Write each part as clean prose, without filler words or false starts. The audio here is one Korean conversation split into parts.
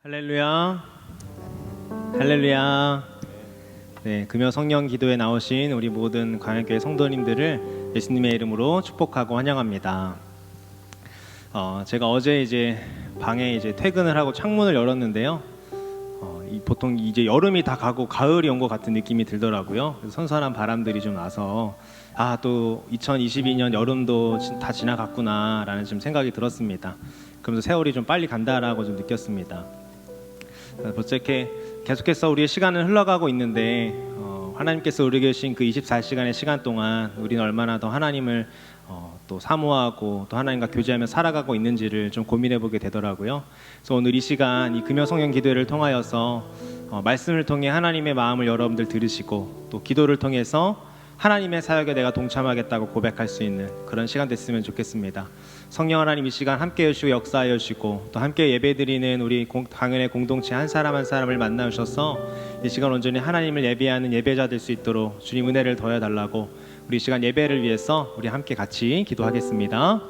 할렐루야, 할렐루야. 네, 금요 성령 기도에 나오신 우리 모든 광야교회 성도님들을 예수님의 이름으로 축복하고 환영합니다. 제가 어제 이제 방에 이제 퇴근을 하고 창문을 열었는데요. 보통 이제 여름이 다 가고 가을이 온 것 같은 느낌이 들더라고요. 그래서 선선한 바람들이 좀 나서 또 2022년 여름도 다 지나갔구나라는 좀 생각이 들었습니다. 그러면서 세월이 좀 빨리 간다라고 좀 느꼈습니다. 벌써 이렇게 계속해서 우리의 시간은 흘러가고 있는데 하나님께서 우리에게 주신 그 24시간의 시간 동안 우리는 얼마나 더 하나님을 또 사모하고 또 하나님과 교제하며 살아가고 있는지를 좀 고민해 보게 되더라고요. 그래서 오늘 이 시간 이 금요 성령 기도회를 통하여서 말씀을 통해 하나님의 마음을 여러분들 들으시고 또 기도를 통해서 하나님의 사역에 내가 동참하겠다고 고백할 수 있는 그런 시간 됐으면 좋겠습니다. 성령 하나님 이 시간 함께 해주시고 역사하여 주시고 또 함께 예배드리는 우리 강연의 공동체 한 사람 한 사람을 만나 주셔서 이 시간 온전히 하나님을 예배하는 예배자 될 수 있도록 주님 은혜를 더해 달라고 우리 이 시간 예배를 위해서 우리 함께 같이 기도하겠습니다.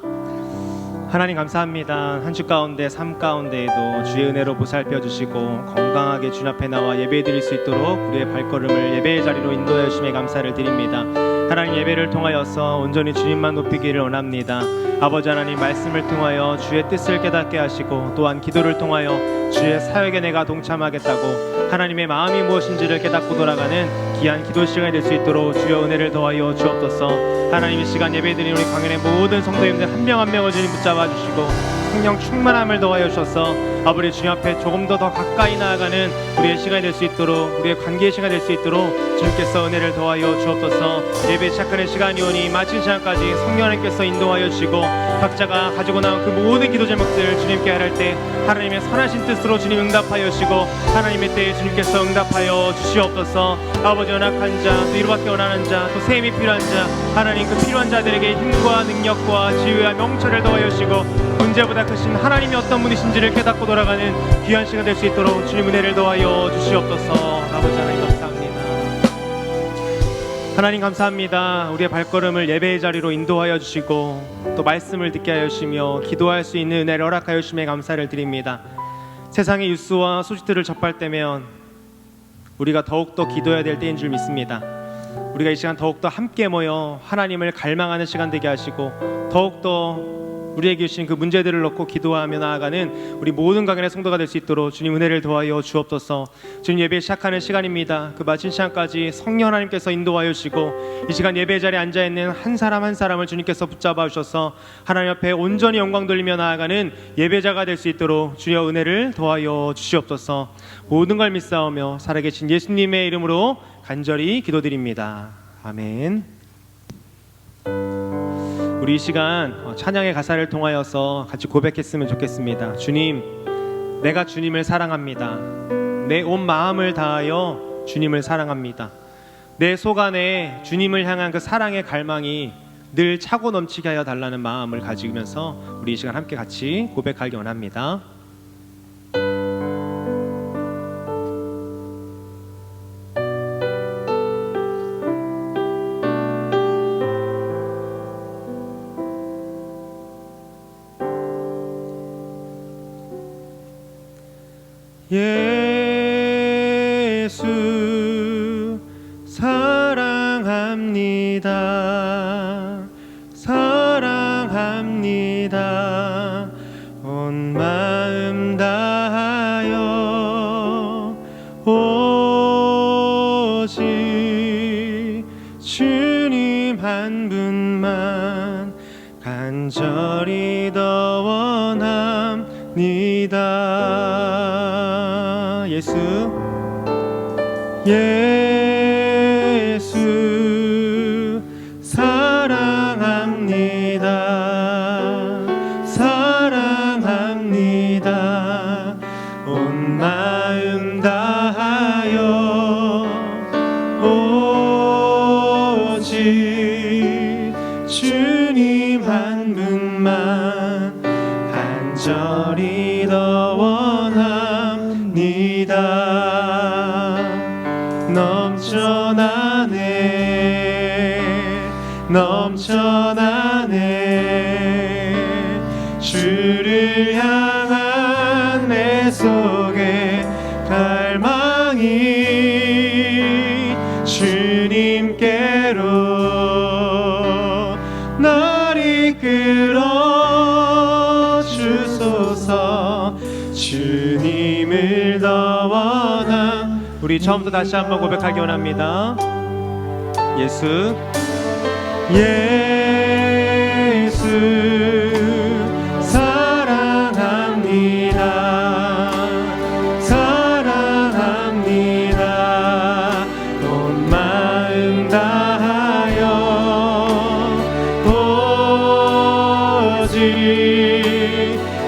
하나님 감사합니다. 한 주 가운데 삶 가운데에도 주의 은혜로 보살펴 주시고 건강하게 주님 앞에 나와 예배 드릴 수 있도록 우리의 발걸음을 예배의 자리로 인도해 주심에 감사를 드립니다. 하나님 예배를 통하여서 온전히 주님만 높이기를 원합니다. 아버지 하나님 말씀을 통하여 주의 뜻을 깨닫게 하시고 또한 기도를 통하여 주의 사역에 내가 동참하겠다고 하나님의 마음이 무엇인지를 깨닫고 돌아가는 귀한 기도 시간이 될 수 있도록 주여 은혜를 더하여 주옵소서. 하나님 이 시간 예배드린 우리 강연의 모든 성도님들 한 명 한 명을 주님 붙잡아 주시고 성령 충만함을 더하여 주셔서 아버지 주님 앞에 조금 더 가까이 나아가는 우리의 시간이 될 수 있도록 우리의 관계의 시간이 될 수 있도록 주님께서 은혜를 더하여 주옵소서. 예배 시작하는 시간이 오니 마친 시간까지 성령 하나님께서 인도하여 주시고 각자가 가지고 나온 그 모든 기도 제목들 주님께 아뢰할 때 하나님의 선하신 뜻으로 주님 응답하여 주시고 하나님의 때에 주님께서 응답하여 주시옵소서. 아버지 연약한 자, 또 위로받기 원하는 자, 또 셈이 필요한 자, 하나님 그 필요한 자들에게 힘과 능력과 지혜와 명철을 더하여 주시고 문제보다 크신 하나님이 어떤 분이신지를 깨닫고 돌아가는 귀한 시간 될 수 있도록 주님 은혜를 더하여 주시옵소서. 아버지 하나님 감사합니다. 하나님 감사합니다. 우리의 발걸음을 예배의 자리로 인도하여 주시고 또 말씀을 듣게 하여 주시며 기도할 수 있는 은혜를 허락하여 주심에 감사를 드립니다. 세상의 뉴스와 소식들을 접할 때면 우리가 더욱더 기도해야 될 때인 줄 믿습니다. 우리가 이 시간 더욱더 함께 모여 하나님을 갈망하는 시간 되게 하시고 더욱더 우리에게 주신 그 문제들을 놓고 기도하며 나아가는 우리 모든 강연의 성도가 될 수 있도록 주님 은혜를 더하여 주옵소서. 주님 예배 시작하는 시간입니다. 그 마친 시간까지 성령 하나님께서 인도하여 주시고 이 시간 예배 자리에 앉아있는 한 사람 한 사람을 주님께서 붙잡아 주셔서 하나님 앞에 온전히 영광 돌리며 나아가는 예배자가 될 수 있도록 주여 은혜를 더하여 주시옵소서. 모든 걸 믿사오며 살아계신 예수님의 이름으로 간절히 기도드립니다. 아멘. 우리 이 시간 찬양의 가사를 통하여서 같이 고백했으면 좋겠습니다. 주님, 내가 주님을 사랑합니다. 내 온 마음을 다하여 주님을 사랑합니다. 내 속 안에 주님을 향한 그 사랑의 갈망이 늘 차고 넘치게 하여 달라는 마음을 가지면서 우리 이 시간 함께 같이 고백하기 원합니다. 예수 사랑합니다. 사랑합니다. 온 마음 다하여 오직 주님 한 분만 간절히 더 원합니다. 예수 사랑합니다. 사랑합니다. 온 마음 다하여 오직 주님 한 분만 간절히 더 원합니다. 넘쳐나네 주를 향한 내 속에 주님을 더 원함. 우리 처음부터 다시 한번 고백하기 원합니다. 예수 사랑합니다. 사랑합니다. 온 마음 다하여 오직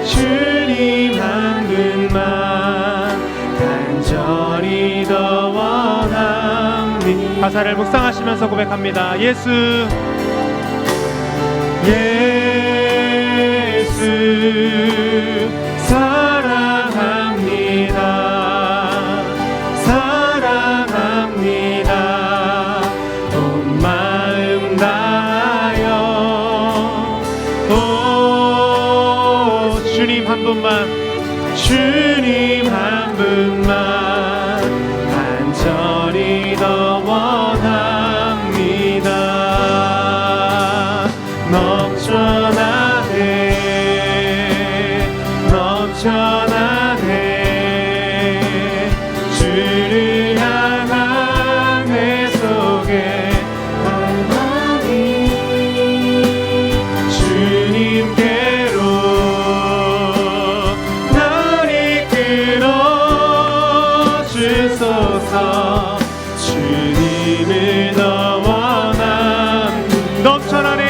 주님 한 분만 간절히 더 원합니다. 가사를 묵상하시면서 고백합니다. 예수 사랑합니다. 사랑합니다. 온 마음 다하여 주님 한 분만 주님 한 분만 간절히 더 원합니다. 넘쳐나네 넘쳐나네 주를 향한 내 속에 갈망이 주님께로 날 이끌어 주소서. 주님을 더 원함. 넘쳐나네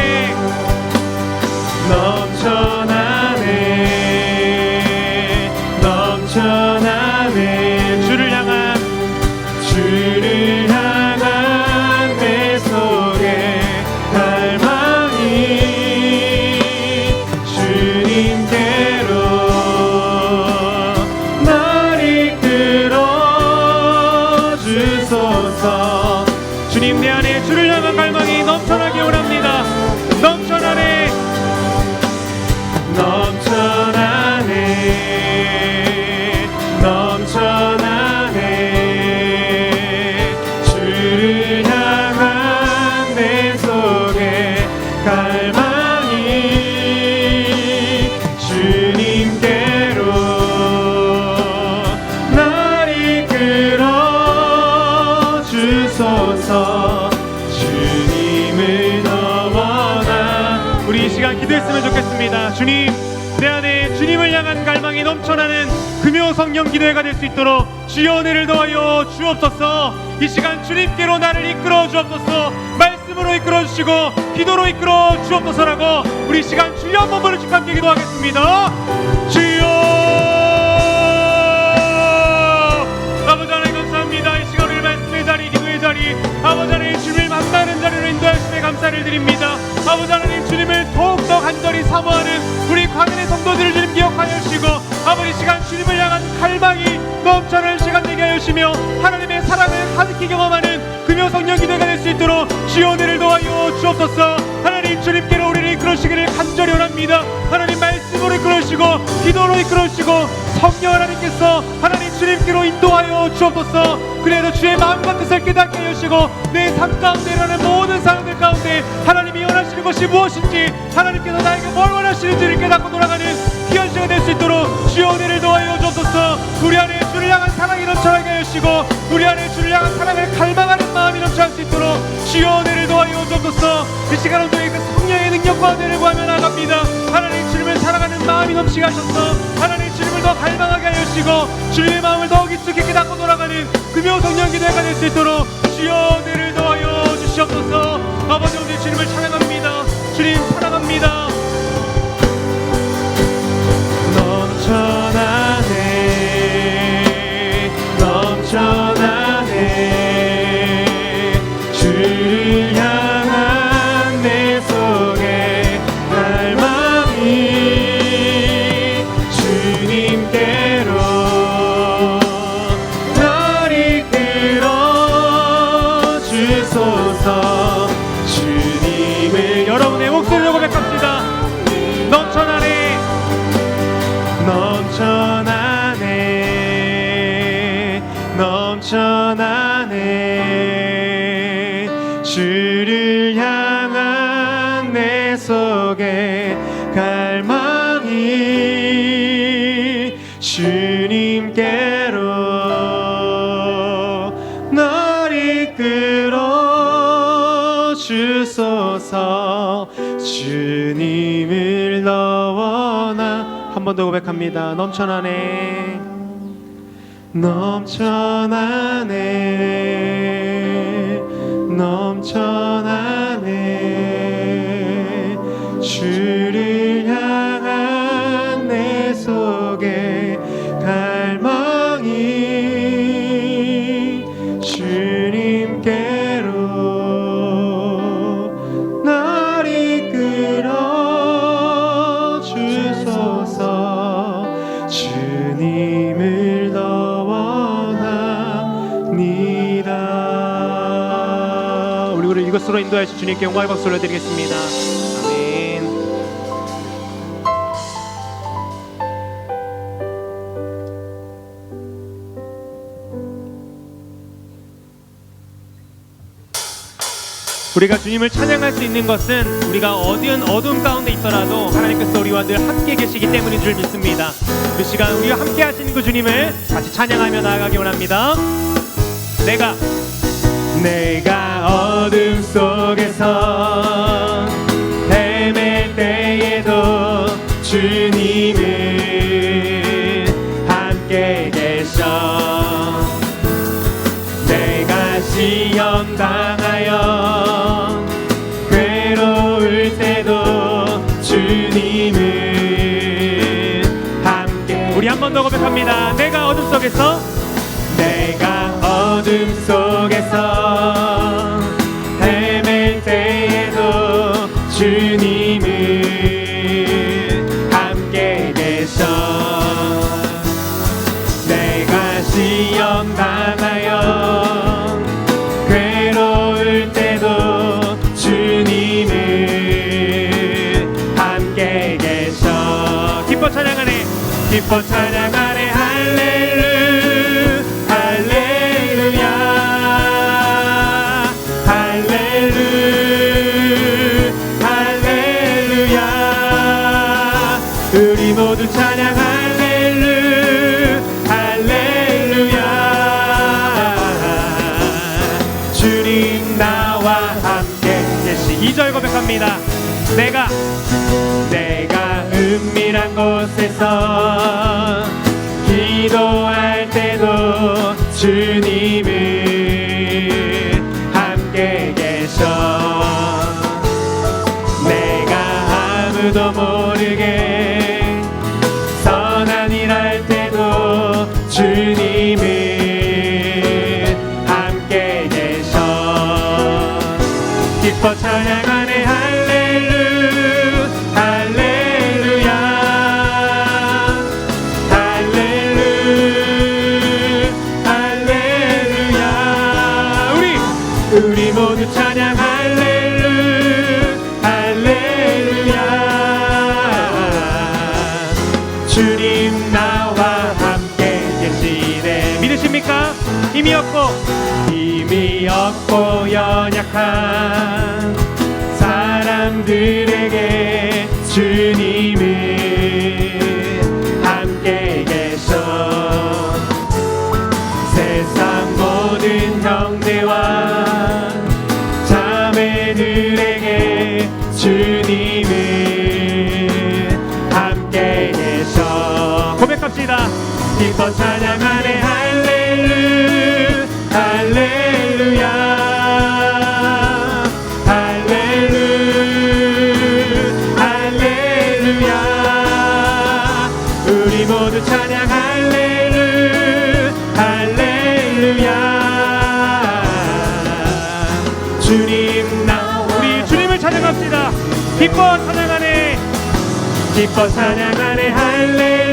넘쳐나네 넘쳐나네 주를 향한 내 속에 갈망이 주님께로 날 이끌어 주소서. 주님 내 안에 주를 향한 갈망이 넘쳐나기 원합니다. 넘쳐나네 넘쳐나네 넘쳐나네 주를 향한 내 속에 갈망이 주님께로 날 이끌어 주소서. 주님을 더 원함. 우리 이 시간 기도했으면 좋겠습니다. 주님 내 안에 주님을 향한 갈망이 넘쳐나는 금요 성령 기도회가 될 수 있도록 주여 은혜를 더하여 주옵소서. 이 시간 주님께로 나를 이끌어 주옵소서. 말씀으로 이끌어 주시고 기도로 이끌어 주옵소서라고 우리 이 시간 주여 한번 부르시고 함께 기도하겠습니다. 주여 아버지 하나님 감사합니다. 이 시간 우리 말씀의 자리 기도의 자리 아버지 하나님 주님을 만나는 자리로 인도하심에 감사를 드립니다. 아버지 하나님 주님을 더욱더 간절히 사모하는 우리 광연의 성도들을 주님 기억하여 주시고 아버지 시간 주님을 향한 갈망이 넘쳐나는 시간 되게 하여 주시며 하나님의 사랑을 가득히 경험하는 금요 성령 기도가 될 수 있도록 주여 은혜를 더하여 주옵소서. 하나님 주님께로 우리를 이끌어주시기를 간절히 원합니다. 하나님 말씀으로 이끌어주시고 기도로 이끌어주시고 성령 하나님께서 하나님 주님께로 인도하여 주옵소서. 그래도 주의 마음과 뜻을 깨닫게 하여 주시고 내 삶 가운데 일어나는 모든 상황들 가운데 하나님이 원하시는 것이 무엇인지 하나님께서 나에게 뭘 원하시는지를 깨닫고 돌아가는 귀한 시간 될 수 있도록 주여 은혜를 더하여 주옵소서. 우리 안에 주를 향한 사랑이 넘쳐나게 하여 주시고 우리 안에 주를 향한 사랑을 갈망하는 마음이 넘쳐날 수 있도록 주여 은혜를 더하여 주옵소서. 이 시간 온전히 그 성령의 능력과 은혜를 구하며 나갑니다. 하나님 주님을 사랑하는 마음이 넘치게 하셔서 하나님 주님을 더 갈망하게 하여 주시고 주님의 마음을 더 깊숙이 깨닫고 돌아가는 금요 성령 기도회가 될 수 있도록 주여 은혜를 더하여 주시옵소서. 아버지 오늘 주님을 찬양합니다. 주님 사랑합니다. 넘쳐나네 넘쳐나네 주를 향한 내 속에 갈망이 주님께로 날 이끌어 주소서. 주님을 여러분의 목소리로 고백합시다. 넘쳐나네 넘쳐나네 넘쳐나네 주를 향한 내 속에 갈망이 주님께로 날 이끌어 주소서. 주님을 너와 한 번 더 고백합니다. 넘쳐나네 넘쳐나네 넘쳐나네 주를 향한 내 속에 갈망이 주님께로 날 이끌어 주소서. 주님을 더 원합니다. 우리 우리 이것으로 인도하신 주님께 영광의 박수 올려드리겠습니다. 아멘. 우리가 주님을 찬양할 수 있는 것은 우리가 어두운 가운데 있더라도 하나님께서 우리와 늘 함께 계시기 때문인 줄 믿습니다. 그 시간 우리와 함께 하시는 그 주님을 같이 찬양하며 나아가기 원합니다. 내가 어둠 속에서 헤맬 때에도 주님은 함께 계셔. 내가 시험 당하여 괴로울 때도 주님은 함께. 우리 한 번 더 고백합니다. 내가 어둠 속에서 헤맬 때에도 주님은 함께 계셔. 내가 시험 당하여 괴로울 때도 주님은 함께 계셔. 기뻐 찬양하네 할렐루야. 우리 모두 찬양 할렐루야. 주님 나와 함께 계시. 2절 고백합니다. 내가 은밀한 곳에서 기도할 때도 주님은 함께 계셔. 내가 아무도 모르게 선한 일 할 때도 주님은 함께 계셔. 기뻐 찬양하네 우리 모두 찬양 할렐루야. 주님 나와 함께 계시네. 믿으십니까? 힘이 없고 연약한 사람들에게 주님은 함께 계셔. 세상 모든 형제와 자매들에게 주님은 함께 계셔. 고백합시다. 기뻐 찬양하네 할렐루야. 우리 모두 찬양 할렐루야. 주님 나. 우리 주님을 찬양합시다. 기뻐 찬양하네 할렐루야.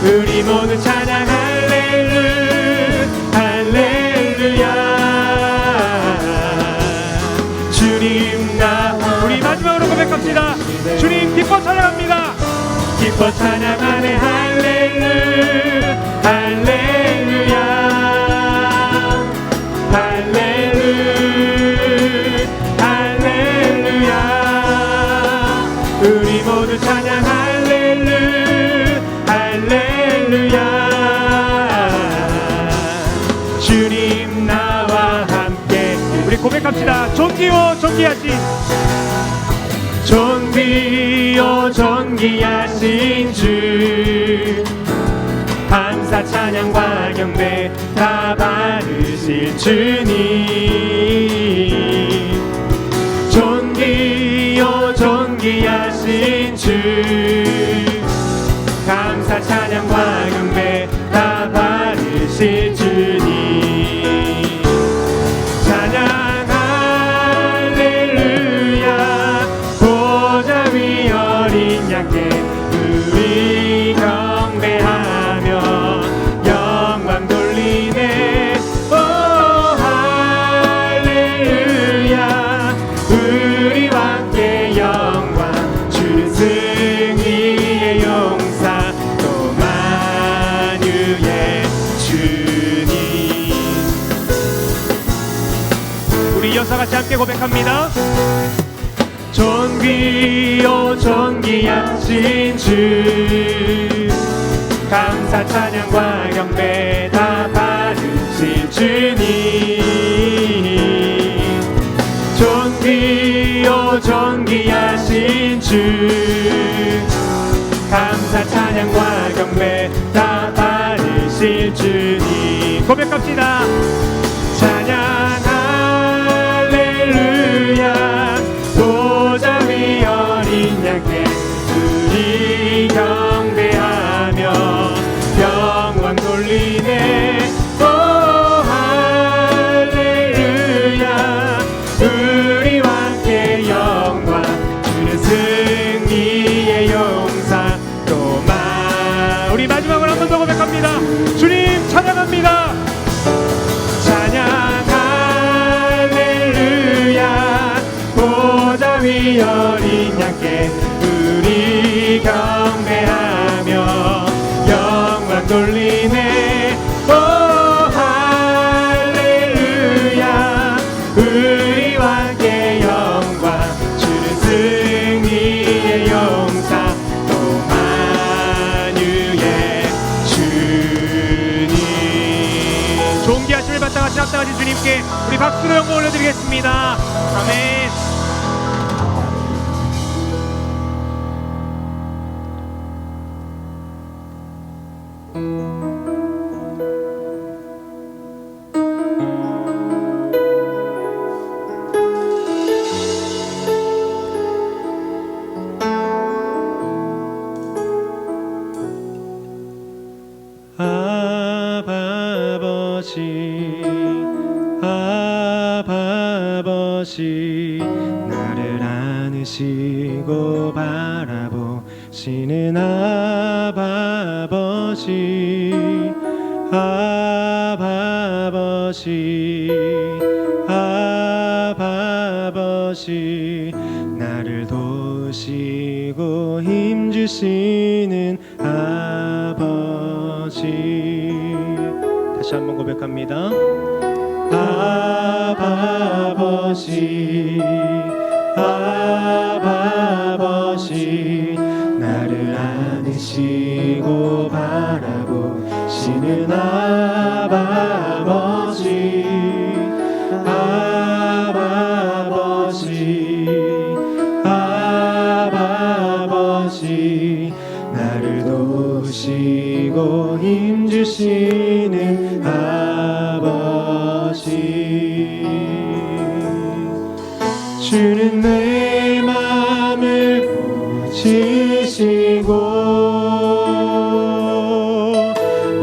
우리 모두 찬양 할렐루야. 주님 나. 우리 마지막으로 고백합시다. 주님 기뻐 찬양합니다. 기뻐 찬양하네 할렐루야. 주님 나와 함께. 우리 고백합시다. 존귀요 존귀하신, 존귀요 존귀하신 주, 감사 찬양과 경배 다 받으실 주님. 존귀요 존귀하신 주, 감사 찬양과 경배 다 받으실 주님. 찬양 할렐루야, 보좌 위 어린 양께 우리 경배하며 영광 돌리네. 오 할렐루야, 우리와 함께 영광, 주는 승리의 용사 또 만유의 주님. 우리 이어서 같이 함께 고백합니다. 존귀요 존귀하신 주, 감사 찬양과 경배 다 받으실 주님. 존귀요 존귀하신 주, 감사 찬양과 경배 다 받으실 주님. 고백합시다. 찬양 할렐루야, 보좌 위 어린 양께 우리 경배하며 영광 돌리네. 오 할렐루야, 우리와 함께 영광, 주는 승리의 용사 또 우리 마지막으로 한 번 더 고백합니다. 주님 찬양합니다. 찬양 할렐루야, 보좌 위 어린 양께 우리 경배하며 영광 돌리네. 오 할렐루야, 우리와 함께 영광, 주는 승리의 용사 또 만유의 주님. 존귀하심을 바탕하신 합당하신 주님께 우리 박수로 영광 올려드리겠습니다. 아멘. 아버지, 나를 안으시고 바라보시는 아버지, 아버지, 나를 도우시고 힘주시는 아버지. 다시 한번 고백합니다. 아버지, 나를 안으시고 바라보시는 아버지, 나를 도우시고 힘주시는 아버지. 주는 내 맘을 보시고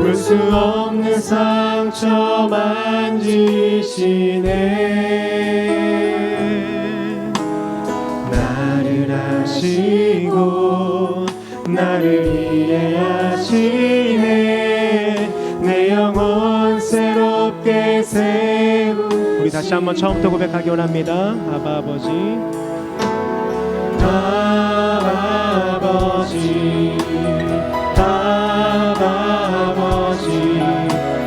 볼 수 없는 상처 만지시네. 나를 아시고 나를 이해하시네. 내 영혼 새롭게 세우. 우리 다시 한번 처음부터 고백하기 원합니다. 아버지,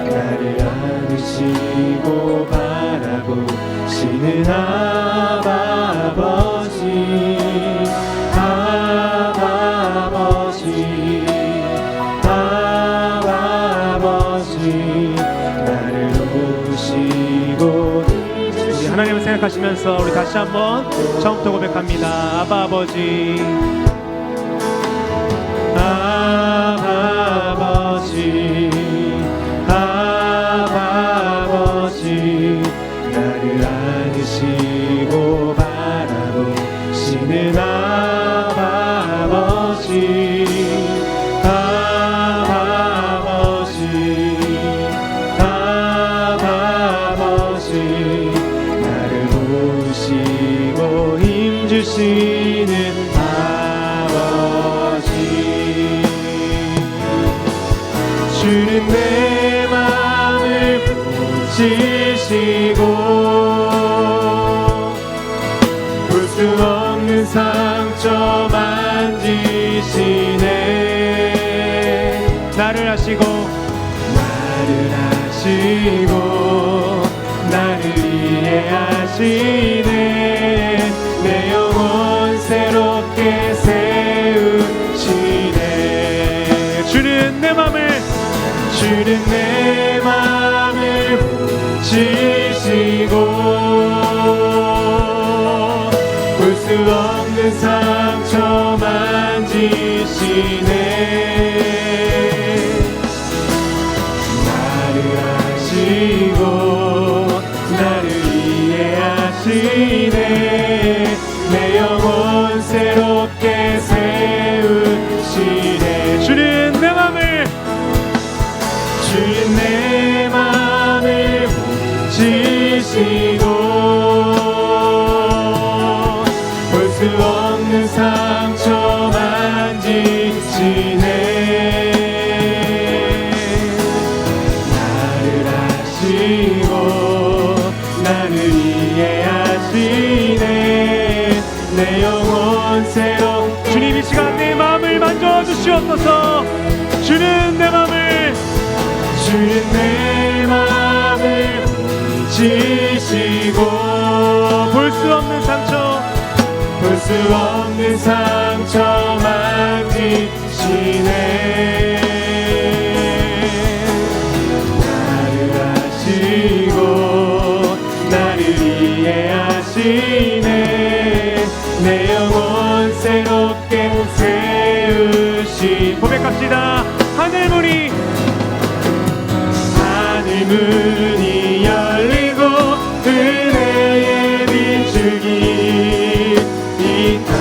나를 안으시고 바라보시는 아버지, 나를 고백하시면서 우리 다시 한번 처음부터 고백합니다. 아바 아버지, 아바 아버지, 아바 아버지, 나를 안으시고 바라보시는 아바 아버지, 아바 아버지, 아바 아버지, 나를 보시고 힘주시는 아버지. 주는 내 마음을 보시고 볼 수 없는 상처 만지시네. 나를 하시고 나를 이해하시네. 내 영혼 새롭게 세우시네. 주는 내 맘을 보시고 볼 수 없는 상처 만지시네. 나를 아시고 나를 이해하시네. 내 영혼 새롭게 세우시네. 주는 내 맘을 보시고 볼 수 없는 상처 만지시네. 나를 아시고 나를 이해하시네. 내 영혼 새로. 주님 이 시간 내 마음을 만져주시옵소서. 주는 내 마음을 보시고 볼 수 없는 상처 만지시네. 나를 아시고 나를 이해하시네. 내 영혼 새롭게 세우시. 고백합시다. 하늘문이 열리고 은혜의 비추기 이 땅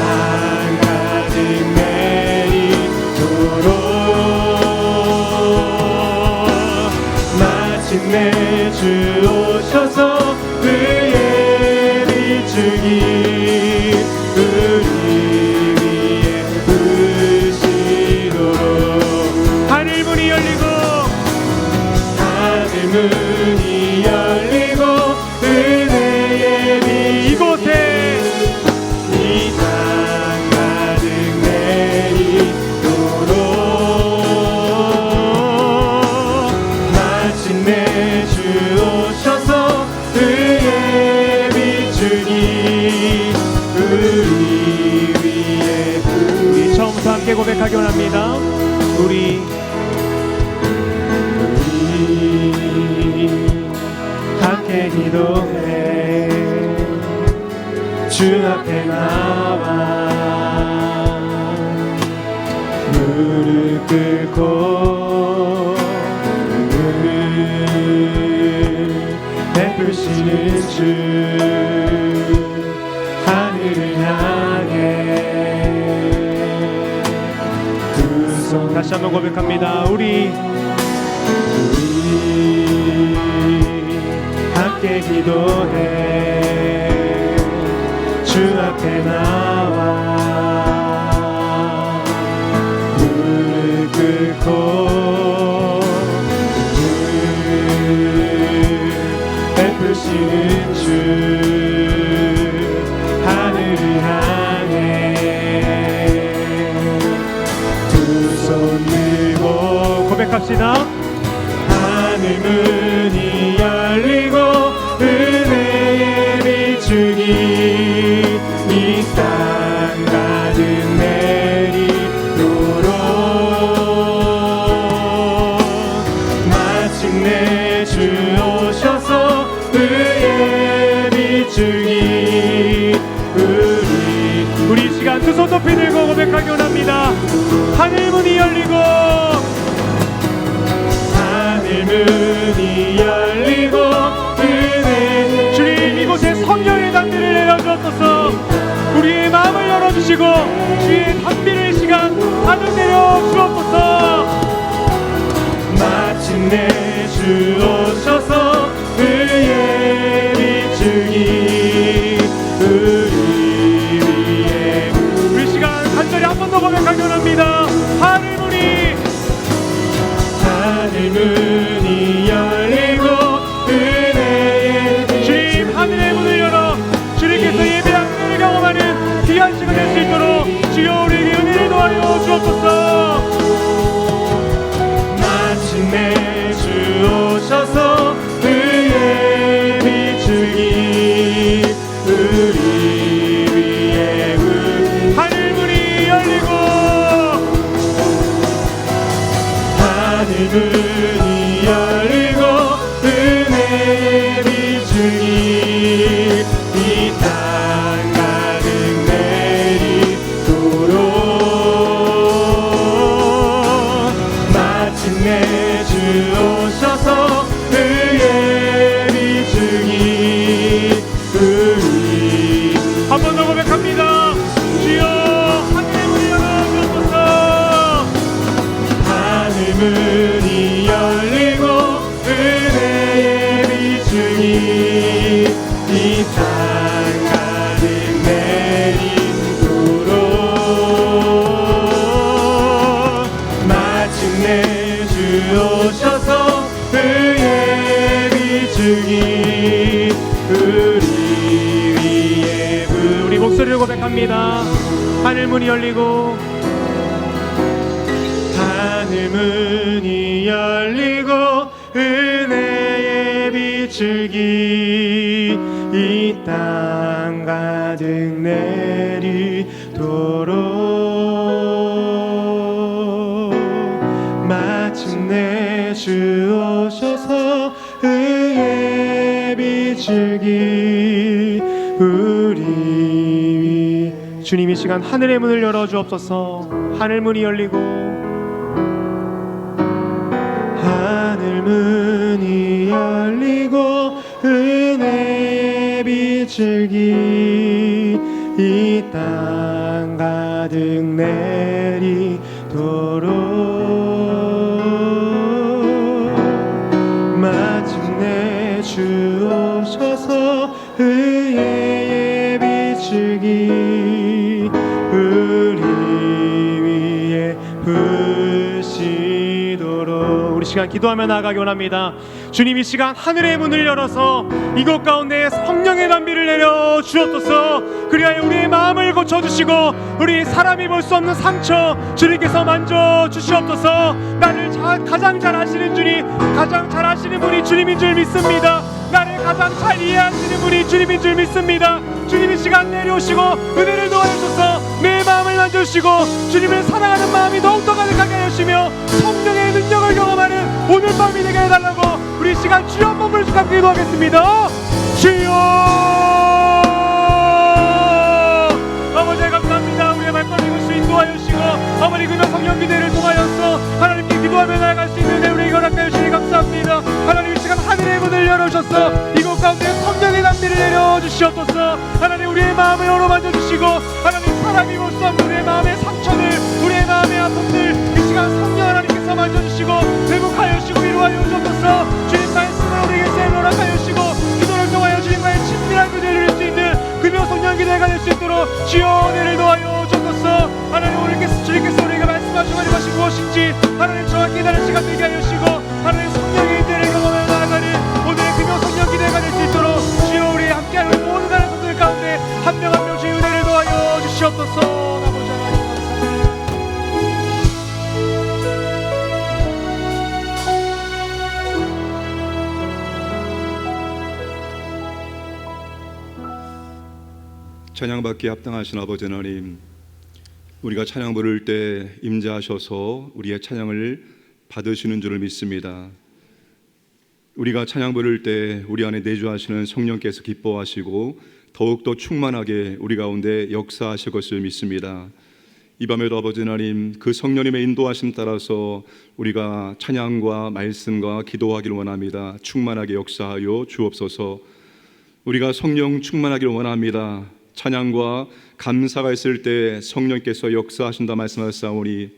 가득 내리도록 마침내 주 오셔서 그의 비추기 우리 위에 부으시도록. 하늘문이 열리고 은혜의 빛 이곳에 이 땅 가득 내리도록 마침내 주 오셔서 그의 비추기 우리 위에. 우리 처음부터 함께 고백하기 원합니다. 우리 함께 기도해. 주 앞에 나와 무릎 꿇고 베푸시는 주 하늘을 향해 두 손. 다시 한번 고백합니다. 우리 함께 기도해. 주 앞에 나와 무릎 꿇고 베푸시는 주 하늘을 향해 두 손 들고 고백합시다. 하늘문이 열리고 은혜의 비추기 이 땅 가득 내리도록 하늘 문이 열리고 하늘 문이 열리고 은혜 주님 이곳에 성령의 담비를 내려주옵소서. 우리의 마음을 열어주시고 주의 담비를 이 시간 가득 내려주옵소서. 마침내 주 오셔서 의의 비추기 우리 위에 우리 시간 간절히 한 번 더 고백하기 원합니다. 하늘 문이 열리고 은혜의 주님 하늘의 문을 열어 주님께서 예배한 은혜를 경험하는 귀한 시간 될 수 있도록 주여 우리에게 은혜를 더하여 주옵소서. 마침내 주 오셔서 의의 비추기 우리 위에 하늘 문이 열리고 하늘 문이 열리고 은혜의 비추기 이 땅 가득 내리도록 마침내 주 오셔서 의의 비추기 우리 한 번 더 고백합니다. 주여 하늘의 문을 열어주옵소서. 하늘 문이 열리고 은혜의 비추기 이 땅 가득 내리도록 마침내 주 오셔서 의의 비추기 우리 위에 우리 목소리를 고백합니다. 하늘 문이 열리고 하늘 문이 열리고 은혜의 비추기 이 땅 가득 내리도록 마침내 주 오셔서 의의 비추기 우리 위 주님 이 시간 하늘의 문을 열어주옵소서. 하늘 문이 열리고 하늘 문이 열리고 은혜의 비추기 이 땅 가득 내리도록 마침내 주 오셔서 의의 비추기 우리 위에 부시도록 우리 시간 기도하며 나아가기 원합니다. 주님 이 시간 하늘의 문을 열어서 이곳 가운데 성령의 담비를 내려 주옵소서. 그리하여 우리의 마음을 고쳐주시고 우리 사람이 볼 수 없는 상처 주님께서 만져 주시옵소서. 나를 가장 잘 아시는 주님, 가장 잘 아시는 분이 주님인 줄 믿습니다. 나를 가장 잘 이해하시는 분이 주님인 줄 믿습니다. 주님 이 시간 내려오시고 은혜를 도와주셔서 내 마음을 만져주시고 주님을 사랑하는 마음이 더욱더 가득하게 하시며 성령의 능력을 경험하는 오늘 밤이 되게 해달라고 우리 시간 주여 한번 부르시고 기도하겠습니다. 주여 아버지 감사합니다. 우리의 말씀을 수 인도하여 주시고 아버지 그녀 성령 기대를 통하여서 하나님께 기도하며 나아갈 수 있는 우리 허락하여 주시니 감사합니다. 하나님 이 시간 하늘의 문을 열어주셔서 이곳 가운데 성령의 담비를 내려주시옵소서. 하나님 우리의 마음을 어루만져 주시고 하나님 사람이 볼 수 없는 우리의 마음의 상처들 우리의 마음의 아픔들 이 시간 성령 하나님께서 만져주시고 회복하여 주시고 위로하여 주옵소서. 주님 말씀을 우리에게 허락하여 주시고 기도를 통하여 주님과의 친밀한 교제를 누릴 수 있는 그녀 성령 기대가 될 수 있도록 주여 은혜를 도와여 주옵소서. 하나님 주님께서 우리에게 말씀하시고 하는 것이 무엇인지 하나님 정확히 깨달은 시간 되게 하여 주시고 하나님 성령의 인대를 경험하여 나아가는 오늘의 금요 성령 기대가 될 수 있도록 주여 우리 함께하는 모든 다른 분들 가운데 한 명 한 명 주의 은혜를 도와여 주시옵소서. 아버지 하나님 감사합니다. 찬양받기에 합당하신 아버지 하나님, 우리가 찬양 부를 때 임재하셔서 우리의 찬양을 받으시는 줄을 믿습니다. 우리가 찬양 부를 때 우리 안에 내주하시는 성령께서 기뻐하시고 더욱더 충만하게 우리 가운데 역사하실 것을 믿습니다. 이 밤에도 아버지 하나님 그 성령님의 인도하심 따라서 우리가 찬양과 말씀과 기도하기를 원합니다. 충만하게 역사하여 주옵소서. 우리가 성령 충만하기를 원합니다. 찬양과 감사가 있을 때 성령께서 역사하신다 말씀하셨사오니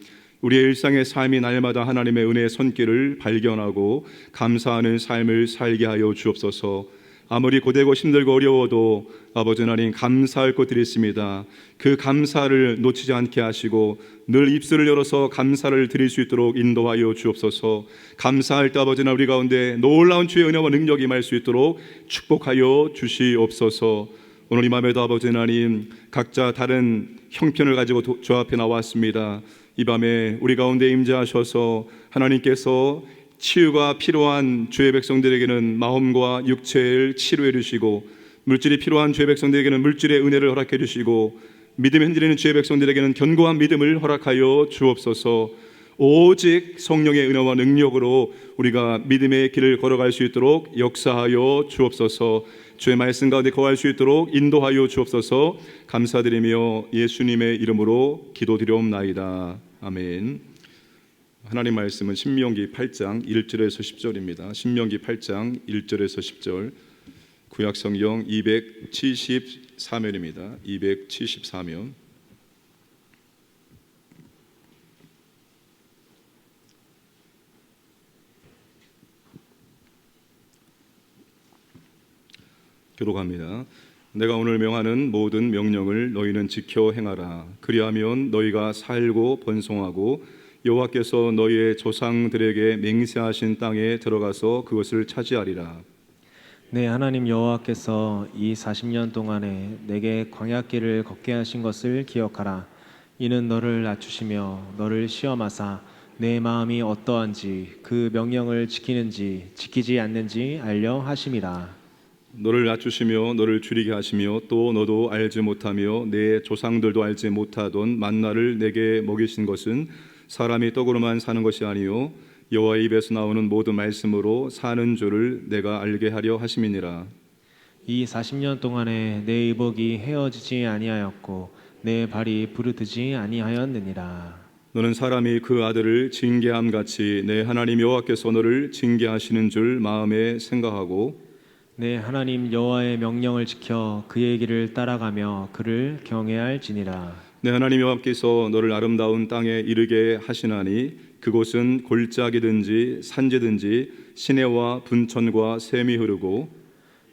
우리의 일상의 삶이 날마다 하나님의 은혜의 손길을 발견하고 감사하는 삶을 살게 하여 주옵소서. 아무리 고되고 힘들고 어려워도 아버지 하나님 감사할 것들이 있습니다. 그 감사를 놓치지 않게 하시고 늘 입술을 열어서 감사를 드릴 수 있도록 인도하여 주옵소서. 감사할 때 아버지 하나님 우리 가운데 놀라운 주의 은혜와 능력이 임할 수 있도록 축복하여 주시옵소서. 오늘 이 밤에도 아버지 하나님 각자 다른 형편을 가지고 주 앞에 나왔습니다. 이 밤에 우리 가운데 임재하셔서 하나님께서 치유가 필요한 주의 백성들에게는 마음과 육체를 치료해 주시고 물질이 필요한 주의 백성들에게는 물질의 은혜를 허락해 주시고 믿음이 흔들리는 주의 백성들에게는 견고한 믿음을 허락하여 주옵소서. 오직 성령의 은혜와 능력으로 우리가 믿음의 길을 걸어갈 수 있도록 역사하여 주옵소서. 주의 말씀 가운데 거할 수 있도록 인도하여 주옵소서. 감사드리며 예수님의 이름으로 기도드리옵나이다. 아멘. 하나님 말씀은 신명기 8장 1절에서 10절입니다. 신명기 8장 1절에서 10절 구약성경 274면입니다. 274면 기록합니다. 내가 오늘 명하는 모든 명령을 너희는 지켜 행하라. 그리하면 너희가 살고 번성하고 여호와께서 너희의 조상들에게 맹세하신 땅에 들어가서 그것을 차지하리라. 네, 하나님 여호와께서 이 40년 동안에 내게 광야길을 걷게 하신 것을 기억하라. 이는 너를 낮추시며 너를 시험하사 내 마음이 어떠한지 그 명령을 지키는지 지키지 않는지 알려 하심이라. 너를 낮추시며 너를 줄이게 하시며 또 너도 알지 못하며 내 조상들도 알지 못하던 만나를 내게 먹이신 것은 사람이 떡으로만 사는 것이 아니요 여호와의 입에서 나오는 모든 말씀으로 사는 줄을 내가 알게 하려 하심이니라. 이 40년 동안에 내 의복이 헤어지지 아니하였고 내 발이 부르트지 아니하였느니라. 너는 사람이 그 아들을 징계함 같이 내 하나님 여호와께서 너를 징계하시는 줄 마음에 생각하고 내 하나님 여호와의 명령을 지켜 그의 길을 따라가며 그를 경외할지니라. 내 하나님 여호와께서 너를 아름다운 땅에 이르게 하시나니 그곳은 골짜기든지 산지든지 시내와 분천과 샘이 흐르고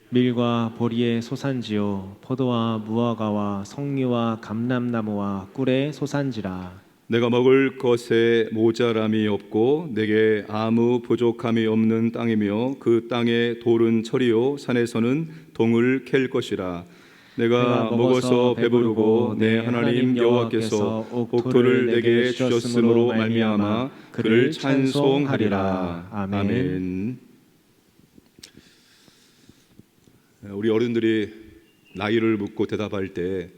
밀과 보리의 소산지요 포도와 무화과와 석류와 감람나무와 꿀의 소산지라. 내가 먹을 것에 모자람이 없고 내게 아무 부족함이 없는 땅이며 그 땅의 돌은 철이요 산에서는 동을 캘 것이라. 내가 먹어서 배부르고 내 하나님 여호와께서 옥토를 내게 주셨으므로 말미암아 그를 찬송하리라. 아멘. 우리 어른들이 나이를 묻고 대답할 때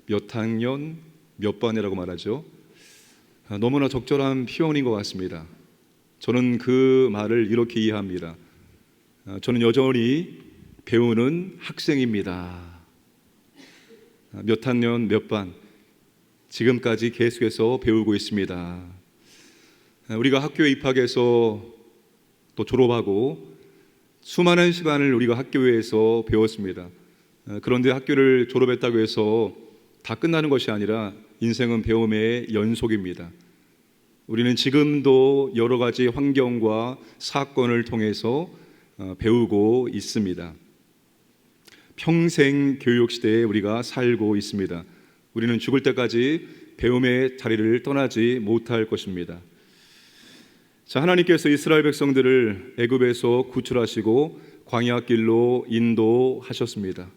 몇 학년 몇 반이라고 말하죠. 너무나 적절한 표현인 것 같습니다. 저는 그 말을 이렇게 이해합니다. 저는 여전히 배우는 학생입니다. 몇 학년 몇 반 지금까지 계속해서 배우고 있습니다. 우리가 학교에 입학해서 또 졸업하고 수많은 시간을 우리가 학교에서 배웠습니다. 그런데 학교를 졸업했다고 해서 다 끝나는 것이 아니라 인생은 배움의 연속입니다. 우리는 지금도 여러 가지 환경과 사건을 통해서 배우고 있습니다. 평생 교육 시대에 우리가 살고 있습니다. 우리는 죽을 때까지 배움의 자리를 떠나지 못할 것입니다. 자, 하나님께서 이스라엘 백성들을 애굽에서 구출하시고 광야길로 인도하셨습니다.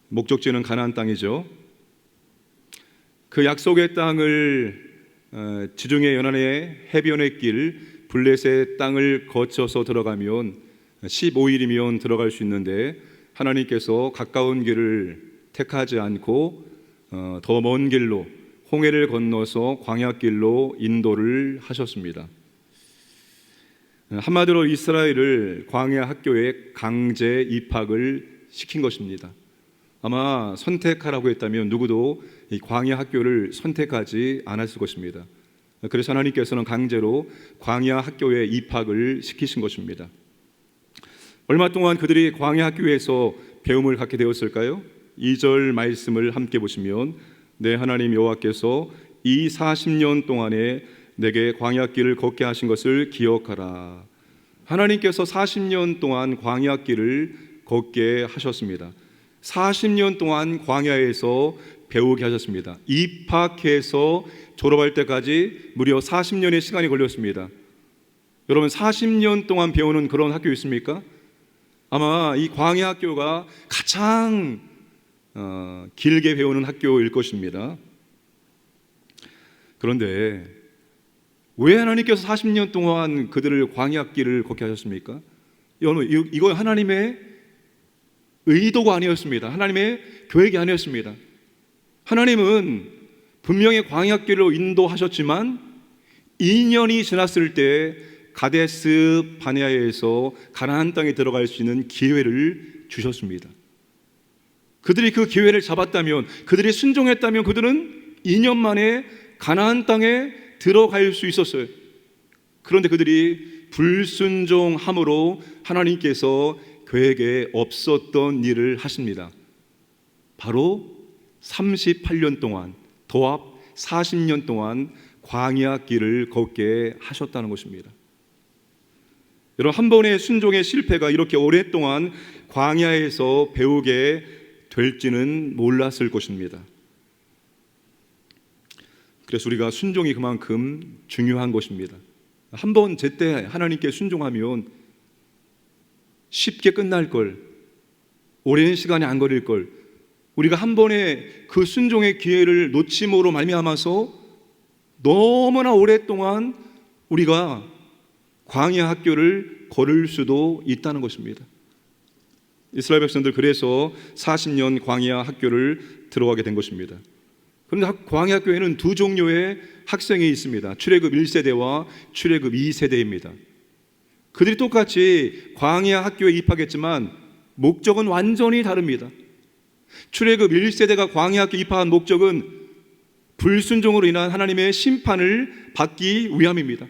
목적지는 가나안 땅이죠. 그 약속의 땅을 지중해 연안의 해변의 길 블레셋의 땅을 거쳐서 들어가면 15일이면 들어갈 수 있는데 하나님께서 가까운 길을 택하지 않고 더 먼 길로 홍해를 건너서 광야길로 인도를 하셨습니다. 한마디로 이스라엘을 광야 학교에 강제 입학을 시킨 것입니다. 아마 선택하라고 했다면 누구도 이 광야 학교를 선택하지 않았을 것입니다. 그래서 하나님께서는 강제로 광야 학교에 입학을 시키신 것입니다. 얼마 동안 그들이 광야 학교에서 배움을 갖게 되었을까요? 2절 말씀을 함께 보시면 내 하나님 여호와께서 이 40년 동안에 내게 광야길을 걷게 하신 것을 기억하라. 하나님께서 40년 동안 광야길을 걷게 하셨습니다. 40년 동안 광야에서 배우게 하셨습니다. 입학해서 졸업할 때까지 무려 40년의 시간이 걸렸습니다. 여러분 40년 동안 배우는 그런 학교 있습니까? 아마 이 광야 학교가 가장 길게 배우는 학교일 것입니다. 그런데 왜 하나님께서 40년 동안 그들을 광야길을 걷게 하셨습니까? 이거 하나님의 의도가 아니었습니다. 하나님의 계획이 아니었습니다. 하나님은 분명히 광야길로 인도하셨지만 2년이 지났을 때 가데스 바네아에서 가나안 땅에 들어갈 수 있는 기회를 주셨습니다. 그들이 그 기회를 잡았다면, 그들이 순종했다면 그들은 2년 만에 가나안 땅에 들어갈 수 있었어요. 그런데 그들이 불순종함으로 하나님께서 계획에 없었던 일을 하십니다. 바로 38년 동안, 도합 40년 동안 광야 길을 걷게 하셨다는 것입니다. 여러분, 한 번의 순종의 실패가 이렇게 오랫동안 광야에서 배우게 될지는 몰랐을 것입니다. 그래서 우리가 순종이 그만큼 중요한 것입니다. 한 번 제때 하나님께 순종하면 쉽게 끝날 걸, 오랜 시간이 안 걸릴 걸, 우리가 한 번의 그 순종의 기회를 놓침으로 말미암아서 너무나 오랫동안 우리가 광야 학교를 걸을 수도 있다는 것입니다. 이스라엘 백성들 그래서 40년 광야 학교를 들어가게 된 것입니다. 그런데 광야 학교에는 두 종류의 학생이 있습니다. 출애굽 1세대와 출애굽 2세대입니다. 그들이 똑같이 광야 학교에 입학했지만 목적은 완전히 다릅니다. 출애굽 1세대가 광야 학교에 입학한 목적은 불순종으로 인한 하나님의 심판을 받기 위함입니다.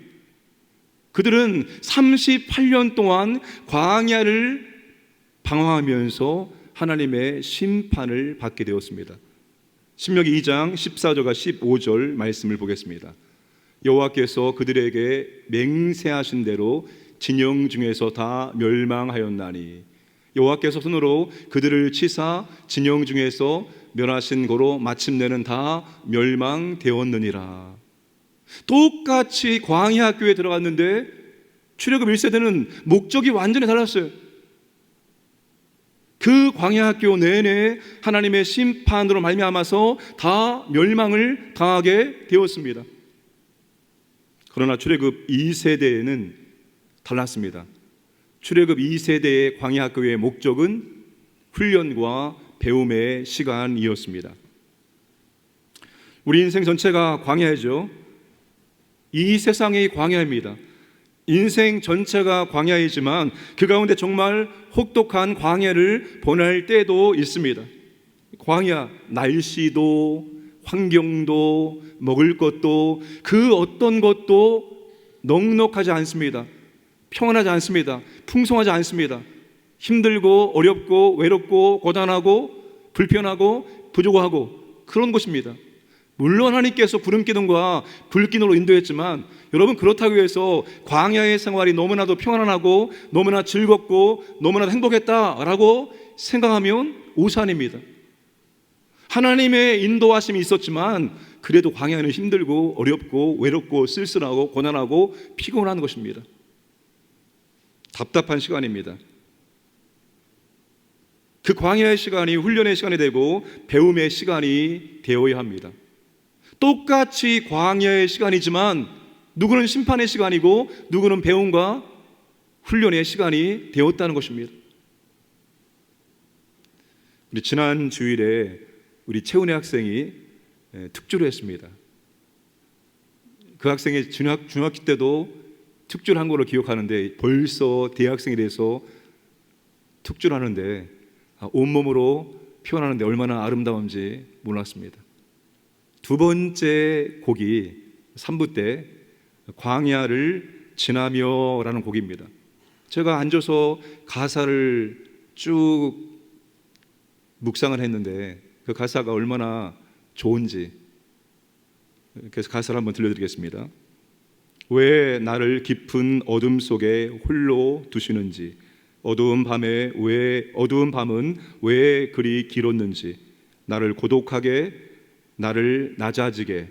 그들은 38년 동안 광야를 방황하면서 하나님의 심판을 받게 되었습니다. 신명기 2장 14절과 15절 말씀을 보겠습니다. 여호와께서 그들에게 맹세하신 대로 진영 중에서 다 멸망하였나니 여호와께서 손으로 그들을 치사 진영 중에서 멸하신 고로 마침내는 다 멸망되었느니라. 똑같이 광야 학교에 들어갔는데 출애굽 1세대는 목적이 완전히 달랐어요. 그 광야 학교 내내 하나님의 심판으로 말미암아서 다 멸망을 당하게 되었습니다. 그러나 출애굽 2세대에는 달랐습니다. 출애굽 2세대의 광야 학교의 목적은 훈련과 배움의 시간이었습니다. 우리 인생 전체가 광야이죠. 이 세상이 광야입니다. 인생 전체가 광야이지만 그 가운데 정말 혹독한 광야를 보낼 때도 있습니다. 광야, 날씨도 환경도 먹을 것도 그 어떤 것도 넉넉하지 않습니다. 평안하지 않습니다. 풍성하지 않습니다. 힘들고 어렵고 외롭고 고단하고 불편하고 부족하고 그런 곳입니다. 물론 하나님께서 구름기둥과 불기둥으로 인도했지만 여러분, 그렇다고 해서 광야의 생활이 너무나도 평안하고 너무나 즐겁고 너무나도 행복했다라고 생각하면 오산입니다. 하나님의 인도하심이 있었지만 그래도 광야는 힘들고 어렵고 외롭고 쓸쓸하고 고난하고 피곤한 것입니다. 답답한 시간입니다. 그 광야의 시간이 훈련의 시간이 되고 배움의 시간이 되어야 합니다. 똑같이 광야의 시간이지만 누구는 심판의 시간이고 누구는 배움과 훈련의 시간이 되었다는 것입니다. 우리 지난 주일에 우리 채은혜 학생이 특주를 했습니다. 그 학생이 중학교 때도 특주를 한 걸로 기억하는데 벌써 대학생이 돼서 특주를 하는데 온몸으로 표현하는데 얼마나 아름다운지 몰랐습니다. 두 번째 곡이 3부 때 광야를 지나며라는 곡입니다. 제가 앉아서 가사를 쭉 묵상을 했는데 그 가사가 얼마나 좋은지, 그래서 가사를 한번 들려드리겠습니다. 왜 나를 깊은 어둠 속에 홀로 두시는지, 어두운 밤은 왜 그리 길었는지, 나를 고독하게, 나를 낮아지게,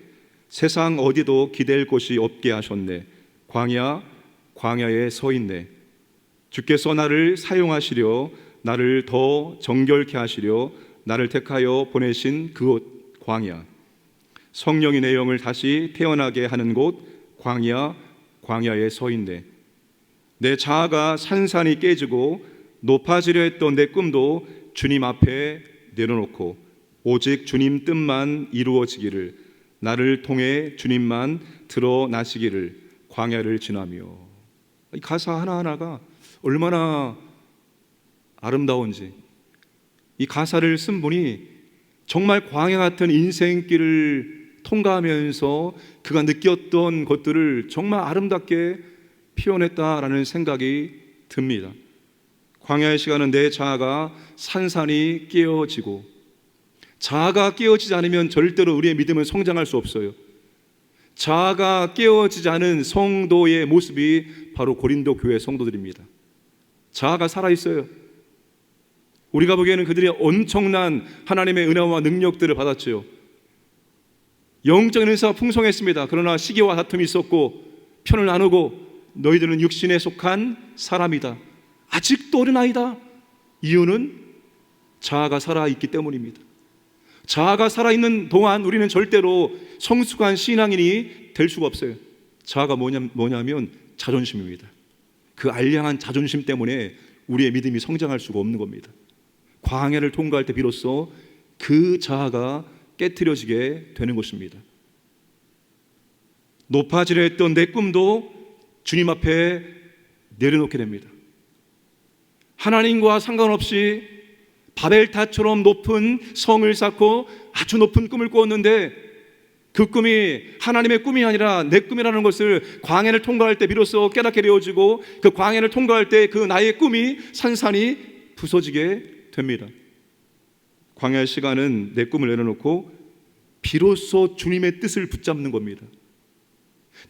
세상 어디도 기댈 곳이 없게 하셨네. 광야에 서 있네. 주께서 나를 사용하시려, 나를 더 정결케 하시려 나를 택하여 보내신 그곳 광야, 성령이 내 영을 다시 태어나게 하는 곳 광야에 서 있네. 내 자아가 산산이 깨지고 높아지려 했던 내 꿈도 주님 앞에 내려놓고 오직 주님 뜻만 이루어지기를, 나를 통해 주님만 드러나시기를 광야를 지나며. 이 가사 하나하나가 얼마나 아름다운지, 이 가사를 쓴 분이 정말 광야 같은 인생길을 통과하면서 그가 느꼈던 것들을 정말 아름답게 표현했다라는 생각이 듭니다. 광야의 시간은 내 자아가 산산이 깨어지고, 자아가 깨어지지 않으면 절대로 우리의 믿음은 성장할 수 없어요. 자아가 깨어지지 않은 성도의 모습이 바로 고린도 교회 성도들입니다. 자아가 살아있어요. 우리가 보기에는 그들이 엄청난 하나님의 은혜와 능력들을 받았죠. 영적인 은사가 풍성했습니다. 그러나 시기와 다툼이 있었고 편을 나누고 너희들은 육신에 속한 사람이다, 아직도 어린아이다. 이유는 자아가 살아있기 때문입니다. 자아가 살아있는 동안 우리는 절대로 성숙한 신앙인이 될 수가 없어요. 자아가 뭐냐면 자존심입니다. 그 알량한 자존심 때문에 우리의 믿음이 성장할 수가 없는 겁니다. 광야를 통과할 때 비로소 그 자아가 깨트려지게 되는 것입니다. 높아지려 했던 내 꿈도 주님 앞에 내려놓게 됩니다. 하나님과 상관없이 바벨탑처럼 높은 성을 쌓고 아주 높은 꿈을 꾸었는데 그 꿈이 하나님의 꿈이 아니라 내 꿈이라는 것을 광야를 통과할 때 비로소 깨닫게 되어지고, 그 광야를 통과할 때 그 나의 꿈이 산산이 부서지게 됩니다. 광야의 시간은 내 꿈을 내려놓고 비로소 주님의 뜻을 붙잡는 겁니다.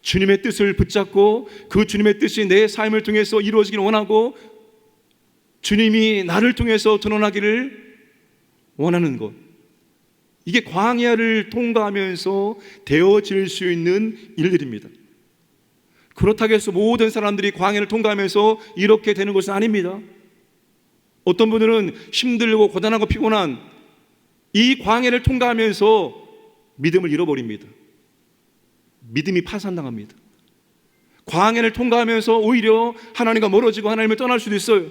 주님의 뜻을 붙잡고 그 주님의 뜻이 내 삶을 통해서 이루어지기를 원하고, 주님이 나를 통해서 드러나기를 원하는 것, 이게 광야를 통과하면서 되어질 수 있는 일들입니다. 그렇다고 해서 모든 사람들이 광야를 통과하면서 이렇게 되는 것은 아닙니다. 어떤 분들은 힘들고 고단하고 피곤한 이 광야를 통과하면서 믿음을 잃어버립니다. 믿음이 파산당합니다. 광야를 통과하면서 오히려 하나님과 멀어지고 하나님을 떠날 수도 있어요.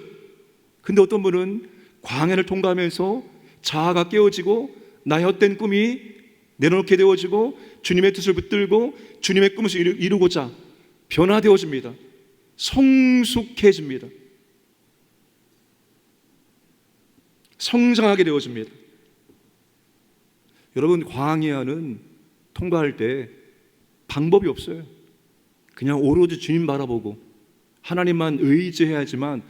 근데 어떤 분은 광야를 통과하면서 자아가 깨어지고 나의 헛된 꿈이 내려놓게 되어지고 주님의 뜻을 붙들고 주님의 꿈을 이루고자 변화되어집니다. 성숙해집니다. 성장하게 되어집니다. 여러분, 광야는 통과할 때 방법이 없어요. 그냥 오로지 주님 바라보고 하나님만 의지해야지만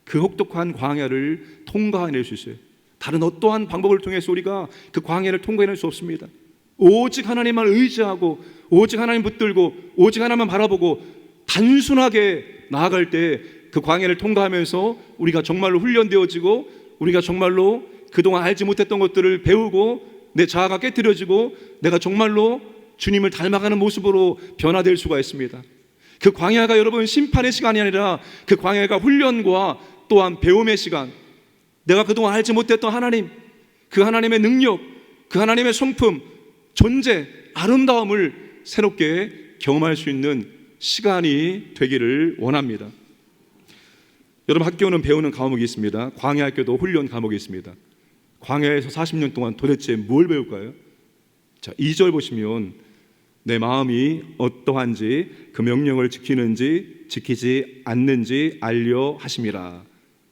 그 혹독한 광야를 통과해낼 수 있어요. 다른 어떠한 방법을 통해서 우리가 그 광야를 통과해낼 수 없습니다. 오직 하나님만 의지하고 오직 하나님 붙들고 오직 하나님만 바라보고 단순하게 나아갈 때 그 광야를 통과하면서 우리가 정말로 훈련되어지고 우리가 정말로 그동안 알지 못했던 것들을 배우고 내 자아가 깨트려지고 내가 정말로 주님을 닮아가는 모습으로 변화될 수가 있습니다. 그 광야가 여러분 심판의 시간이 아니라 그 광야가 훈련과 또한 배움의 시간, 내가 그동안 알지 못했던 하나님, 그 하나님의 능력, 그 하나님의 성품, 존재, 아름다움을 새롭게 경험할 수 있는 시간이 되기를 원합니다. 여러분, 학교는 배우는 과목이 있습니다. 광야학교도 훈련 과목이 있습니다. 광야에서 40년 동안 도대체 뭘 배울까요? 자, 2절 보시면 내 마음이 어떠한지 그 명령을 지키는지 지키지 않는지 알려 하심이라.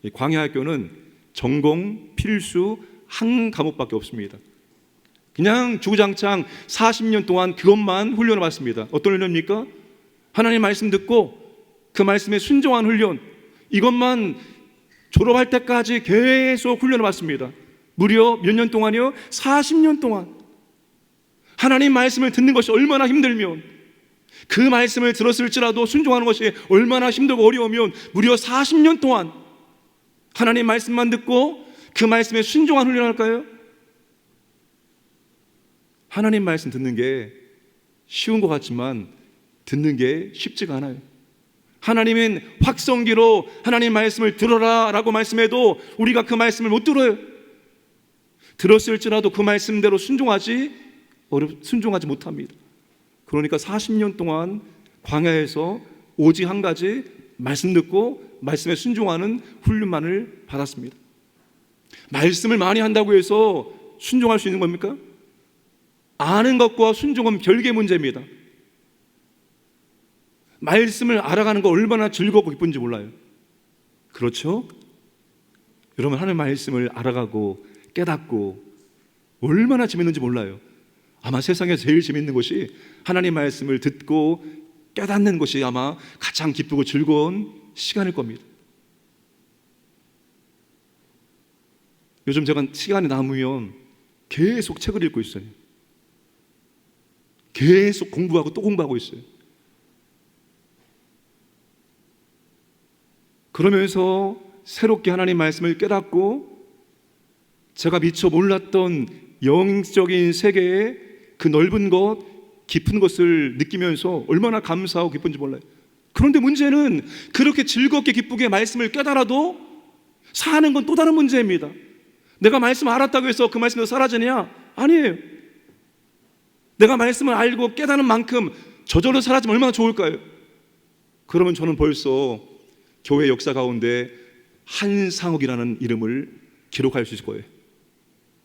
이 광야학교는 전공, 필수, 한 과목밖에 없습니다. 그냥 주구장창 40년 동안 그것만 훈련을 받습니다. 어떤 훈련입니까? 하나님 말씀 듣고 그 말씀에 순종한 훈련, 이것만 졸업할 때까지 계속 훈련을 받습니다. 무려 몇 년 동안이요? 40년 동안. 하나님 말씀을 듣는 것이 얼마나 힘들면, 그 말씀을 들었을지라도 순종하는 것이 얼마나 힘들고 어려우면 무려 40년 동안 하나님 말씀만 듣고 그 말씀에 순종한 훈련을 할까요? 하나님 말씀 듣는 게 쉬운 것 같지만 듣는 게 쉽지가 않아요. 하나님은 확성기로 하나님 말씀을 들어라 라고 말씀해도 우리가 그 말씀을 못 들어요. 들었을지라도 그 말씀대로 순종하지 못합니다. 그러니까 40년 동안 광야에서 오직 한 가지 말씀 듣고 말씀에 순종하는 훈련만을 받았습니다. 말씀을 많이 한다고 해서 순종할 수 있는 겁니까? 아는 것과 순종은 별개의 문제입니다. 말씀을 알아가는 거 얼마나 즐겁고 기쁜지 몰라요. 그렇죠? 여러분, 하나님의 말씀을 알아가고 깨닫고 얼마나 재밌는지 몰라요. 아마 세상에서 제일 재밌는 것이 하나님 말씀을 듣고 깨닫는 것이 아마 가장 기쁘고 즐거운 시간일 겁니다. 요즘 제가 시간이 남으면 계속 책을 읽고 있어요. 계속 공부하고 또 공부하고 있어요. 그러면서 새롭게 하나님 말씀을 깨닫고 제가 미처 몰랐던 영적인 세계의 그 넓은 것, 깊은 것을 느끼면서 얼마나 감사하고 기쁜지 몰라요. 그런데 문제는 그렇게 즐겁게 기쁘게 말씀을 깨달아도 사는 건 또 다른 문제입니다. 내가 말씀 알았다고 해서 그 말씀이 사라지냐? 아니에요. 내가 말씀을 알고 깨닫는 만큼 저절로 사라지면 얼마나 좋을까요? 그러면 저는 벌써 교회 역사 가운데 한상욱이라는 이름을 기록할 수 있을 거예요.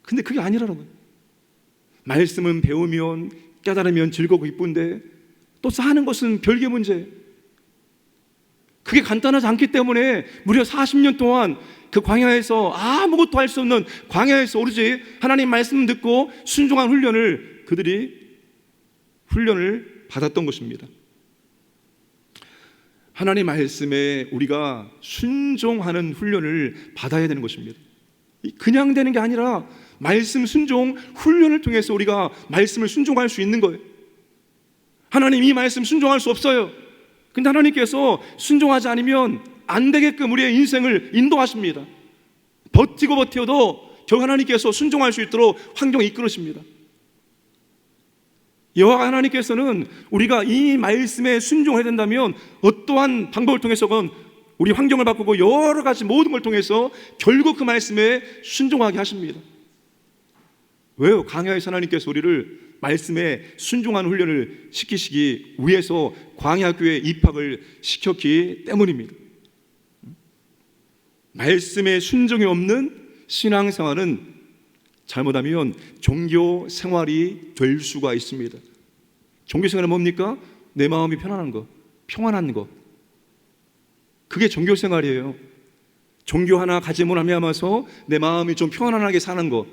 근데 그게 아니라는 거예요. 말씀은 배우면 깨달으면 즐겁고 기쁜데 또 사는 것은 별개 문제예요. 그게 간단하지 않기 때문에 무려 40년 동안 그 광야에서 아무것도 할 수 없는 광야에서 오로지 하나님 말씀 듣고 순종한 훈련을 그들이 훈련을 받았던 것입니다. 하나님 말씀에 우리가 순종하는 훈련을 받아야 되는 것입니다. 그냥 되는 게 아니라 말씀 순종 훈련을 통해서 우리가 말씀을 순종할 수 있는 거예요. 하나님 이 말씀 순종할 수 없어요. 근데 하나님께서 순종하지 않으면 안 되게끔 우리의 인생을 인도하십니다. 버티고도 결국 하나님께서 순종할 수 있도록 환경을 이끌으십니다. 여호와 하나님께서는 우리가 이 말씀에 순종해야 된다면 어떠한 방법을 통해서건 우리 환경을 바꾸고 여러 가지 모든 걸 통해서 결국 그 말씀에 순종하게 하십니다. 왜요? 광야에서 하나님께서 우리를 말씀에 순종하는 훈련을 시키시기 위해서 광야교회에 입학을 시켰기 때문입니다. 말씀에 순종이 없는 신앙생활은 잘못하면 종교 생활이 될 수가 있습니다. 종교 생활은 뭡니까? 내 마음이 편안한 거, 평안한 거. 그게 종교 생활이에요. 종교 하나 가짐으로 하면서 내 마음이 좀 평안하게 사는 거.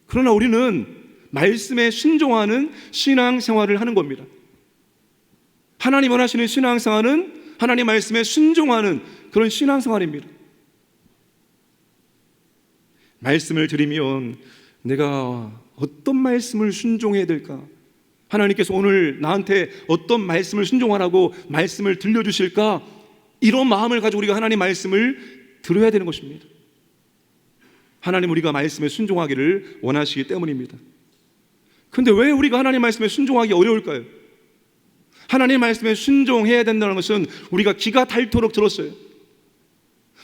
그러나 우리는 말씀에 순종하는 신앙생활을 하는 겁니다. 하나님 원하시는 신앙생활은 하나님 말씀에 순종하는 그런 신앙생활입니다. 말씀을 들으면 내가 어떤 말씀을 순종해야 될까? 하나님께서 오늘 나한테 어떤 말씀을 순종하라고 말씀을 들려주실까? 이런 마음을 가지고 우리가 하나님 말씀을 들어야 되는 것입니다. 하나님 우리가 말씀에 순종하기를 원하시기 때문입니다. 그런데 왜 우리가 하나님 말씀에 순종하기 어려울까요? 하나님 말씀에 순종해야 된다는 것은 우리가 기가 닳도록 들었어요.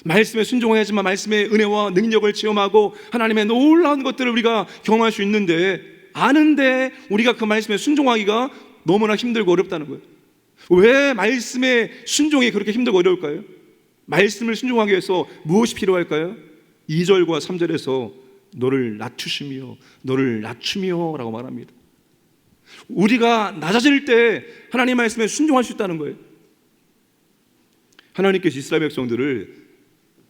말씀에 순종해야지만 말씀의 은혜와 능력을 체험하고 하나님의 놀라운 것들을 우리가 경험할 수 있는데, 아는데 우리가 그 말씀에 순종하기가 너무나 힘들고 어렵다는 거예요. 왜 말씀의 순종이 그렇게 힘들고 어려울까요? 말씀을 순종하기 위해서 무엇이 필요할까요? 2절과 3절에서 너를 낮추시며 너를 낮추며 라고 말합니다. 우리가 낮아질 때 하나님 말씀에 순종할 수 있다는 거예요. 하나님께서 이스라엘 백성들을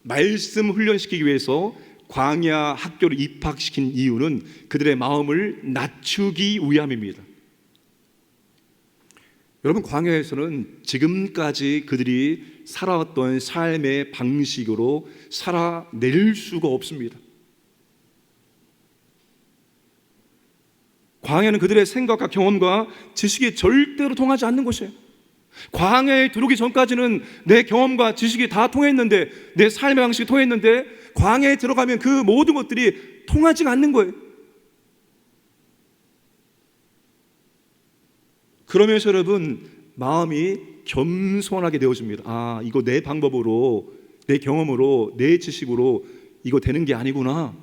말씀 훈련시키기 위해서 광야 학교를 입학시킨 이유는 그들의 마음을 낮추기 위함입니다. 여러분, 광야에서는 지금까지 그들이 살아왔던 삶의 방식으로 살아낼 수가 없습니다. 광야는 그들의 생각과 경험과 지식이 절대로 통하지 않는 곳이에요. 광야에 들어오기 전까지는 내 경험과 지식이 다 통했는데, 내 삶의 방식이 통했는데, 광야에 들어가면 그 모든 것들이 통하지 않는 거예요. 그러면서 여러분, 마음이 겸손하게 되어집니다. 아, 이거 내 방법으로, 내 경험으로, 내 지식으로 이거 되는 게 아니구나.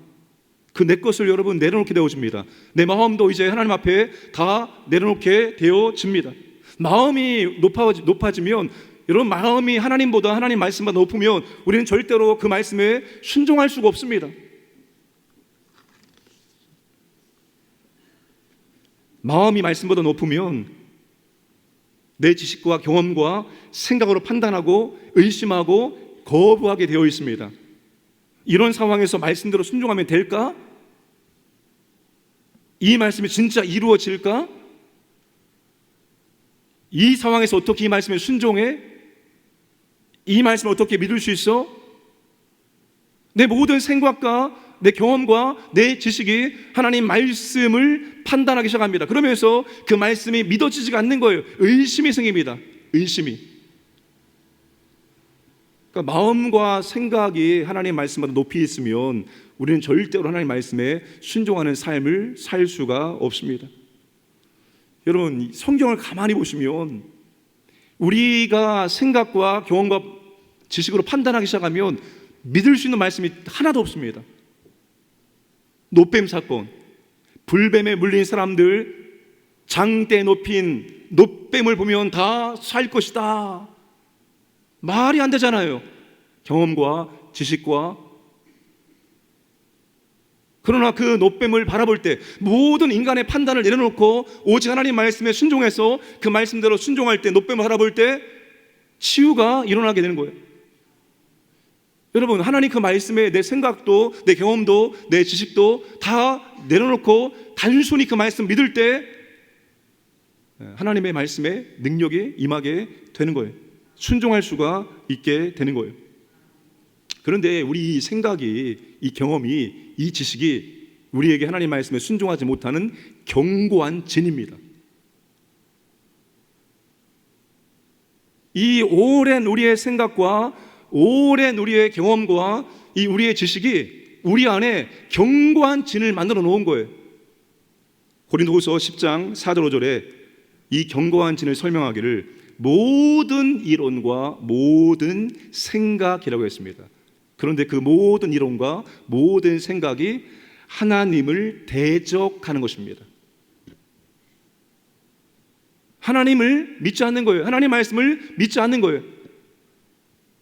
그 내 것을 여러분 내려놓게 되어집니다. 내 마음도 이제 하나님 앞에 다 내려놓게 되어집니다. 마음이 높아지면, 여러분, 마음이 하나님보다, 하나님 말씀보다 높으면 우리는 절대로 그 말씀에 순종할 수가 없습니다. 마음이 말씀보다 높으면 내 지식과 경험과 생각으로 판단하고 의심하고 거부하게 되어 있습니다. 이런 상황에서 말씀대로 순종하면 될까? 이 말씀이 진짜 이루어질까? 이 상황에서 어떻게 이 말씀에 순종해? 이 말씀을 어떻게 믿을 수 있어? 내 모든 생각과 내 경험과 내 지식이 하나님 말씀을 판단하기 시작합니다. 그러면서 그 말씀이 믿어지지가 않는 거예요. 의심이 생깁니다. 의심이. 그러니까 마음과 생각이 하나님 말씀보다 높이 있으면 우리는 절대로 하나님 말씀에 순종하는 삶을 살 수가 없습니다. 여러분, 성경을 가만히 보시면 우리가 생각과 경험과 지식으로 판단하기 시작하면 믿을 수 있는 말씀이 하나도 없습니다. 노뱀 사건, 불뱀에 물린 사람들, 장대에 높인 노뱀을 보면 다 살 것이다. 말이 안 되잖아요. 경험과 지식과. 그러나 그 노뱀을 바라볼 때 모든 인간의 판단을 내려놓고 오직 하나님 말씀에 순종해서 그 말씀대로 순종할 때, 노뱀을 바라볼 때 치유가 일어나게 되는 거예요. 여러분, 하나님 그 말씀에 내 생각도, 내 경험도, 내 지식도 다 내려놓고 단순히 그 말씀 믿을 때 하나님의 말씀에 능력이 임하게 되는 거예요. 순종할 수가 있게 되는 거예요. 그런데 우리 이 생각이, 이 경험이, 이 지식이 우리에게 하나님 말씀에 순종하지 못하는 견고한 진입니다. 이 오랜 우리의 생각과 오랜 우리의 경험과 이 우리의 지식이 우리 안에 견고한 진을 만들어 놓은 거예요. 고린도후서 10장 4절 5절에 이 견고한 진을 설명하기를 모든 이론과 모든 생각이라고 했습니다. 그런데 그 모든 이론과 모든 생각이 하나님을 대적하는 것입니다. 하나님을 믿지 않는 거예요. 하나님 말씀을 믿지 않는 거예요.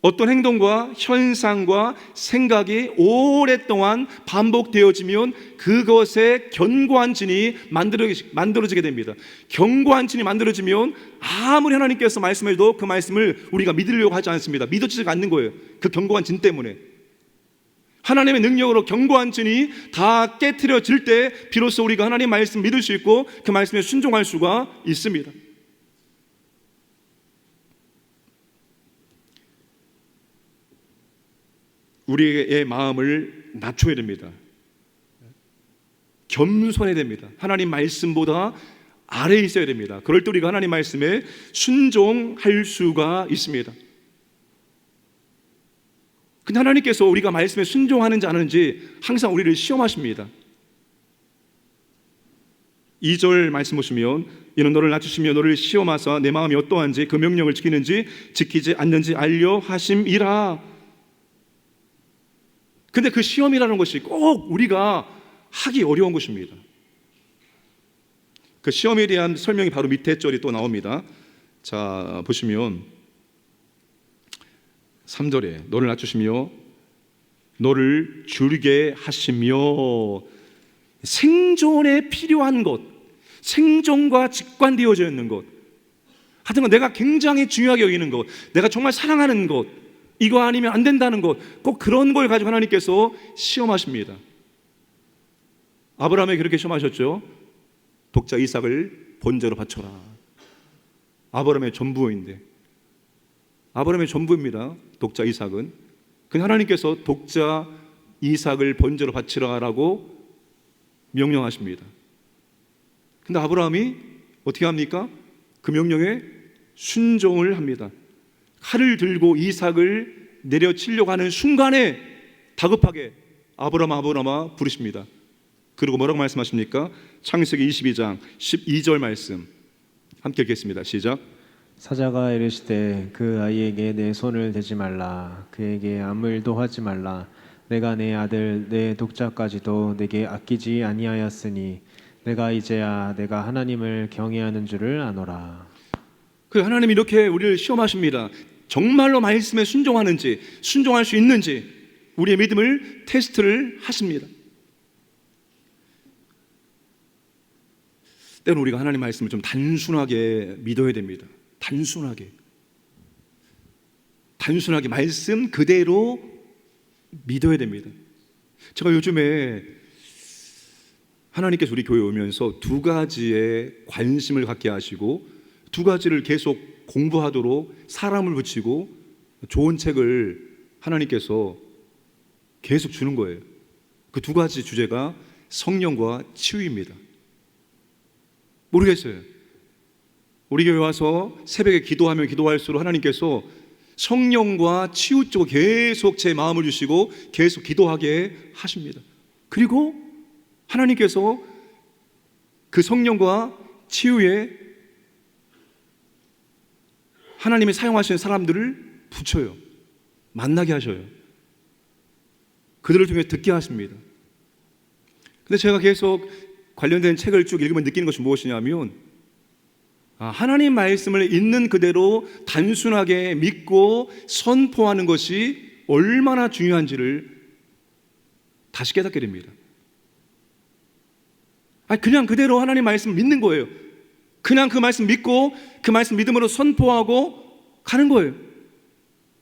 어떤 행동과 현상과 생각이 오랫동안 반복되어지면 그것에 견고한 진이 만들어지게 됩니다. 견고한 진이 만들어지면 아무리 하나님께서 말씀해도 그 말씀을 우리가 믿으려고 하지 않습니다. 믿어지지가 않는 거예요. 그 견고한 진 때문에. 하나님의 능력으로 견고한 진이 다 깨트려질 때 비로소 우리가 하나님 말씀 믿을 수 있고 그 말씀에 순종할 수가 있습니다. 우리의 마음을 낮춰야 됩니다. 겸손해야 됩니다. 하나님 말씀보다 아래에 있어야 됩니다. 그럴 때 우리가 하나님 말씀에 순종할 수가 있습니다. 근데 하나님께서 우리가 말씀에 순종하는지 안 하는지 항상 우리를 시험하십니다. 2절 말씀 보시면 이는 너를 낮추시며 너를 시험하사 내 마음이 어떠한지 그 명령을 지키는지 지키지 않는지 알려 하심이라. 근데 그 시험이라는 것이 꼭 우리가 하기 어려운 것입니다. 그 시험에 대한 설명이 바로 밑에 절이 또 나옵니다. 자, 보시면 3절에 너를 낮추시며 너를 줄게 하시며 생존에 필요한 것, 생존과 직관되어져 있는 것, 하여튼 내가 굉장히 중요하게 여기는 것, 내가 정말 사랑하는 것, 이거 아니면 안 된다는 것, 꼭 그런 걸 가지고 하나님께서 시험하십니다. 아브라함에게 그렇게 시험하셨죠. 독자 이삭을 번제로 바쳐라. 아브라함의 전부인데, 아브라함의 전부입니다. 독자 이삭은. 그 하나님께서 독자 이삭을 번제로 바치라라고 명령하십니다. 근데 아브라함이 어떻게 합니까? 그 명령에 순종을 합니다. 칼을 들고 이삭을 내려치려고 하는 순간에 다급하게 아브라함아 부르십니다. 그리고 뭐라고 말씀하십니까? 창세기 22장 12절 말씀 함께 읽겠습니다. 시작. 사자가 이르시되 그 아이에게 내 손을 대지 말라. 그에게 아무 일도 하지 말라. 내가 내 아들 내 독자까지도 내게 아끼지 아니하였으니 내가 이제야 내가 하나님을 경외하는 줄을 아노라. 그 하나님이 이렇게 우리를 시험하십니다. 정말로 말씀에 순종하는지, 순종할 수 있는지 우리의 믿음을 테스트를 하십니다. 때로 우리가 하나님 말씀을 좀 단순하게 믿어야 됩니다. 단순하게 말씀 그대로 믿어야 됩니다. 제가 요즘에 하나님께서 우리 교회에 오면서 두 가지에 관심을 갖게 하시고 두 가지를 계속 공부하도록 사람을 붙이고 좋은 책을 하나님께서 계속 주는 거예요. 그 두 가지 주제가 성령과 치유입니다. 모르겠어요. 우리 교회 와서 새벽에 기도하면 기도할수록 하나님께서 성령과 치유 쪽으로 계속 제 마음을 주시고 계속 기도하게 하십니다. 그리고 하나님께서 그 성령과 치유에 하나님이 사용하시는 사람들을 붙여요. 만나게 하셔요. 그들을 통해 듣게 하십니다. 근데 제가 계속 관련된 책을 쭉 읽으면 느끼는 것이 무엇이냐면 하나님 말씀을 있는 그대로 단순하게 믿고 선포하는 것이 얼마나 중요한지를 다시 깨닫게 됩니다. 그냥 그대로 하나님 말씀을 믿는 거예요. 그냥 그 말씀 믿고 그 말씀 믿음으로 선포하고 가는 거예요.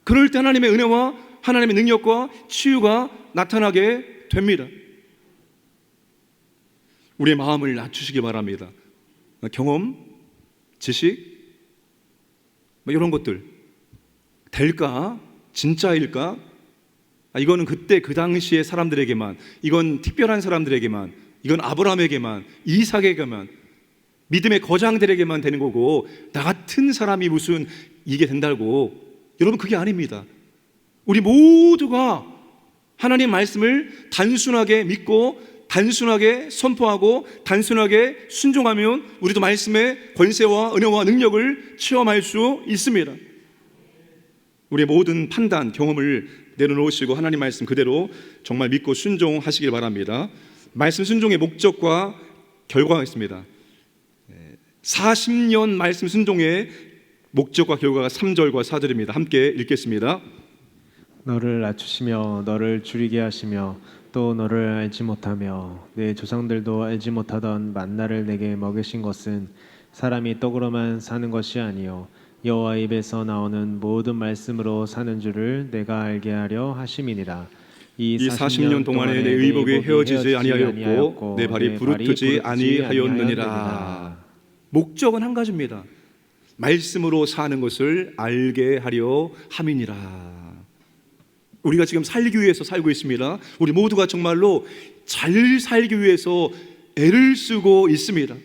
그럴 때 하나님의 은혜와 하나님의 능력과 치유가 나타나게 됩니다. 우리의 마음을 낮추시기 바랍니다. 경험, 지식, 이런 것들 될까? 진짜일까? 이거는 그때 그 당시의 사람들에게만, 이건 특별한 사람들에게만, 이건 아브라함에게만, 이삭에게만, 믿음의 거장들에게만 되는 거고 나 같은 사람이 무슨 이게 된다고. 여러분, 그게 아닙니다. 우리 모두가 하나님 말씀을 단순하게 믿고 단순하게 선포하고 단순하게 순종하면 우리도 말씀의 권세와 은혜와 능력을 체험할 수 있습니다. 우리의 모든 판단, 경험을 내려놓으시고 하나님 말씀 그대로 정말 믿고 순종하시길 바랍니다. 말씀 순종의 목적과 결과가 있습니다. 40년 말씀 순종의 목적과 결과가 3절과 4절입니다. 함께 읽겠습니다. 너를 낮추시며 너를 줄이게 하시며 또 너를 알지 못하며 내 조상들도 알지 못하던 만나를 내게 먹이신 것은 사람이 떡으로만 사는 것이 아니요 여호와 입에서 나오는 모든 말씀으로 사는 줄을 내가 알게 하려 하심이니라. 이 40년 동안에 내 의복이 헤어지지 아니하였고 내 발이 부르트지 아니하였느니라. 목적은 한 가지입니다. 말씀으로 사는 것을 알게 하려 함이니라. 우리가 지금 살기 위해서 살고 있습니다. 우리 모두가 정말로 잘 살기 위해서 애를 쓰고 있습니다.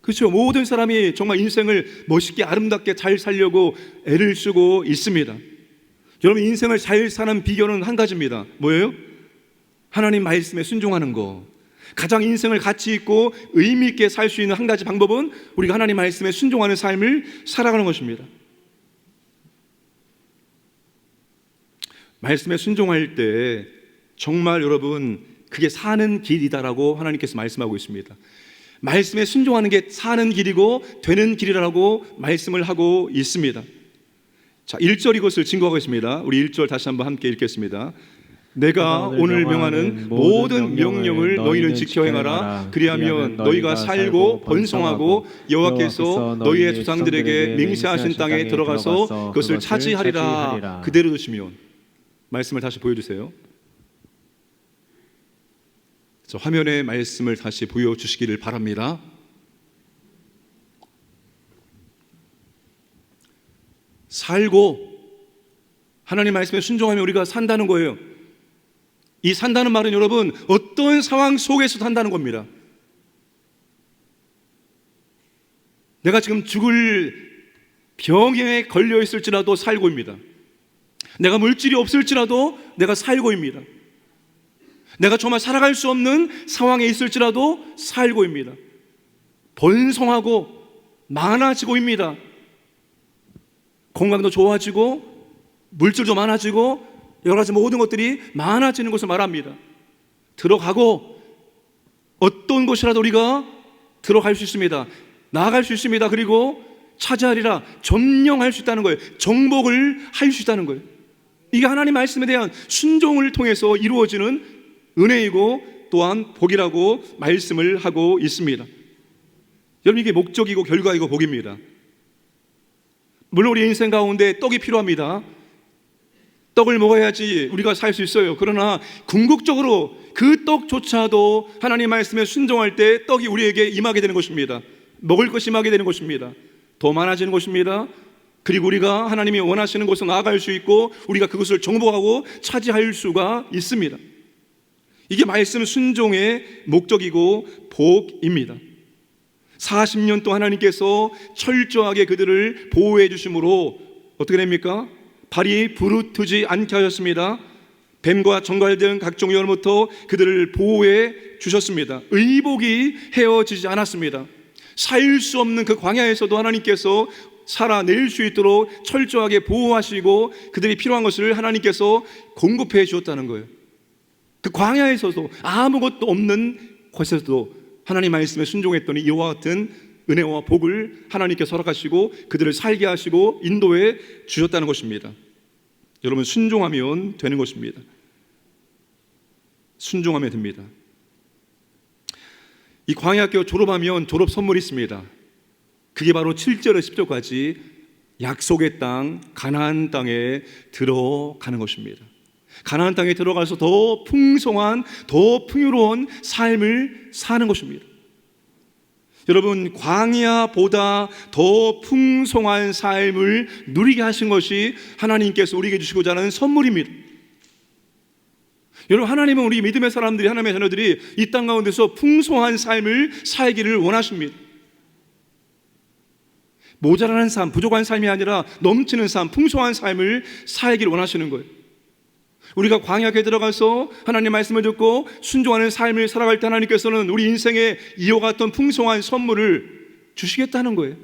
그렇죠? 모든 사람이 정말 인생을 멋있게 아름답게 잘 살려고 애를 쓰고 있습니다. 여러분, 인생을 잘 사는 비결은 한 가지입니다. 뭐예요? 하나님 말씀에 순종하는 거. 가장 인생을 가치 있고 의미 있게 살 수 있는 한 가지 방법은 우리가 하나님 말씀에 순종하는 삶을 살아가는 것입니다. 말씀에 순종할 때 정말 여러분 그게 사는 길이다라고 하나님께서 말씀하고 있습니다. 말씀에 순종하는 게 사는 길이고 되는 길이라고 말씀을 하고 있습니다. 자, 1절 이것을 증거하고 있습니다. 우리 1절 다시 한번 함께 읽겠습니다. 내가 오늘 명하는 모든 명령을 너희는 지켜 행하라. 그리하면 너희가 살고 번성하고 여호와께서 너희의 조상들에게 맹세하신 땅에 들어가서 그것을 차지하리라. 그대로 두시면 말씀을 다시 보여주세요. 저 화면에 말씀을 다시 보여주시기를 바랍니다. 살고 하나님 말씀에 순종하면 우리가 산다는 거예요. 이 산다는 말은 여러분 어떤 상황 속에서도 산다는 겁니다. 내가 지금 죽을 병에 걸려 있을지라도 살고입니다. 내가 물질이 없을지라도 내가 살고입니다. 내가 정말 살아갈 수 없는 상황에 있을지라도 살고입니다. 번성하고 많아지고입니다. 건강도 좋아지고 물질도 많아지고 여러 가지 모든 것들이 많아지는 것을 말합니다. 들어가고 어떤 곳이라도 우리가 들어갈 수 있습니다. 나아갈 수 있습니다. 그리고 차지하리라. 점령할 수 있다는 거예요. 정복을 할 수 있다는 거예요. 이게 하나님 말씀에 대한 순종을 통해서 이루어지는 은혜이고 또한 복이라고 말씀을 하고 있습니다. 여러분, 이게 목적이고 결과이고 복입니다. 물론 우리 인생 가운데 떡이 필요합니다. 떡을 먹어야지 우리가 살 수 있어요. 그러나 궁극적으로 그 떡조차도 하나님 말씀에 순종할 때 떡이 우리에게 임하게 되는 것입니다. 먹을 것이 임하게 되는 것입니다. 더 많아지는 것입니다. 그리고 우리가 하나님이 원하시는 곳으로 나아갈 수 있고 우리가 그것을 정복하고 차지할 수가 있습니다. 이게 말씀 순종의 목적이고 복입니다. 40년 동안 하나님께서 철저하게 그들을 보호해 주심으로 어떻게 됩니까? 발이 부르트지 않게 하셨습니다. 뱀과 정갈 등 각종 위험으로부터 그들을 보호해 주셨습니다. 의복이 헤어지지 않았습니다. 살 수 없는 그 광야에서도 하나님께서 살아낼 수 있도록 철저하게 보호하시고 그들이 필요한 것을 하나님께서 공급해 주었다는 거예요. 그 광야에서도 아무것도 없는 곳에서도 하나님 말씀에 순종했더니 이와 같은 은혜와 복을 하나님께서 허락하시고 그들을 살게 하시고 인도해 주셨다는 것입니다. 여러분, 순종하면 되는 것입니다. 순종하면 됩니다. 이 광야학교 졸업하면 졸업 선물이 있습니다. 그게 바로 7절에서 10절까지 약속의 땅 가나안 땅에 들어가는 것입니다. 가나안 땅에 들어가서 더 풍성한, 더 풍요로운 삶을 사는 것입니다. 여러분, 광야보다 더 풍성한 삶을 누리게 하신 것이 하나님께서 우리에게 주시고자 하는 선물입니다. 여러분, 하나님은 우리 믿음의 사람들이, 하나님의 자녀들이 이 땅 가운데서 풍성한 삶을 살기를 원하십니다. 모자라는 삶, 부족한 삶이 아니라 넘치는 삶, 풍성한 삶을 살기를 원하시는 거예요. 우리가 광야에 들어가서 하나님 말씀을 듣고 순종하는 삶을 살아갈 때 하나님께서는 우리 인생에 이와 같은 풍성한 선물을 주시겠다는 거예요.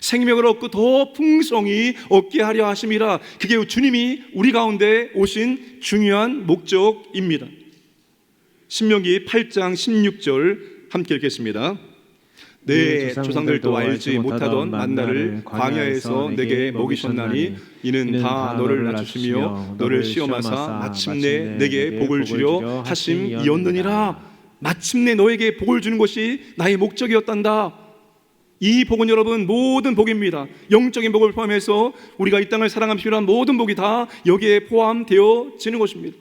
생명을 얻고 더 풍성히 얻게 하려 하심이라. 그게 주님이 우리 가운데 오신 중요한 목적입니다. 신명기 8장 16절 함께 읽겠습니다. 내 조상들도 알지 못하던 만나를 광야에서 내게 먹이셨나니 이는 다 너를 낮추시며 너를 시험하사 마침내 내게 복을 주려 하심이었느니라. 마침내 너에게 복을 주는 것이 나의 목적이었단다. 이 복은 여러분 모든 복입니다. 영적인 복을 포함해서 우리가 이 땅을 사랑하면 필요한 모든 복이 다 여기에 포함되어지는 것입니다.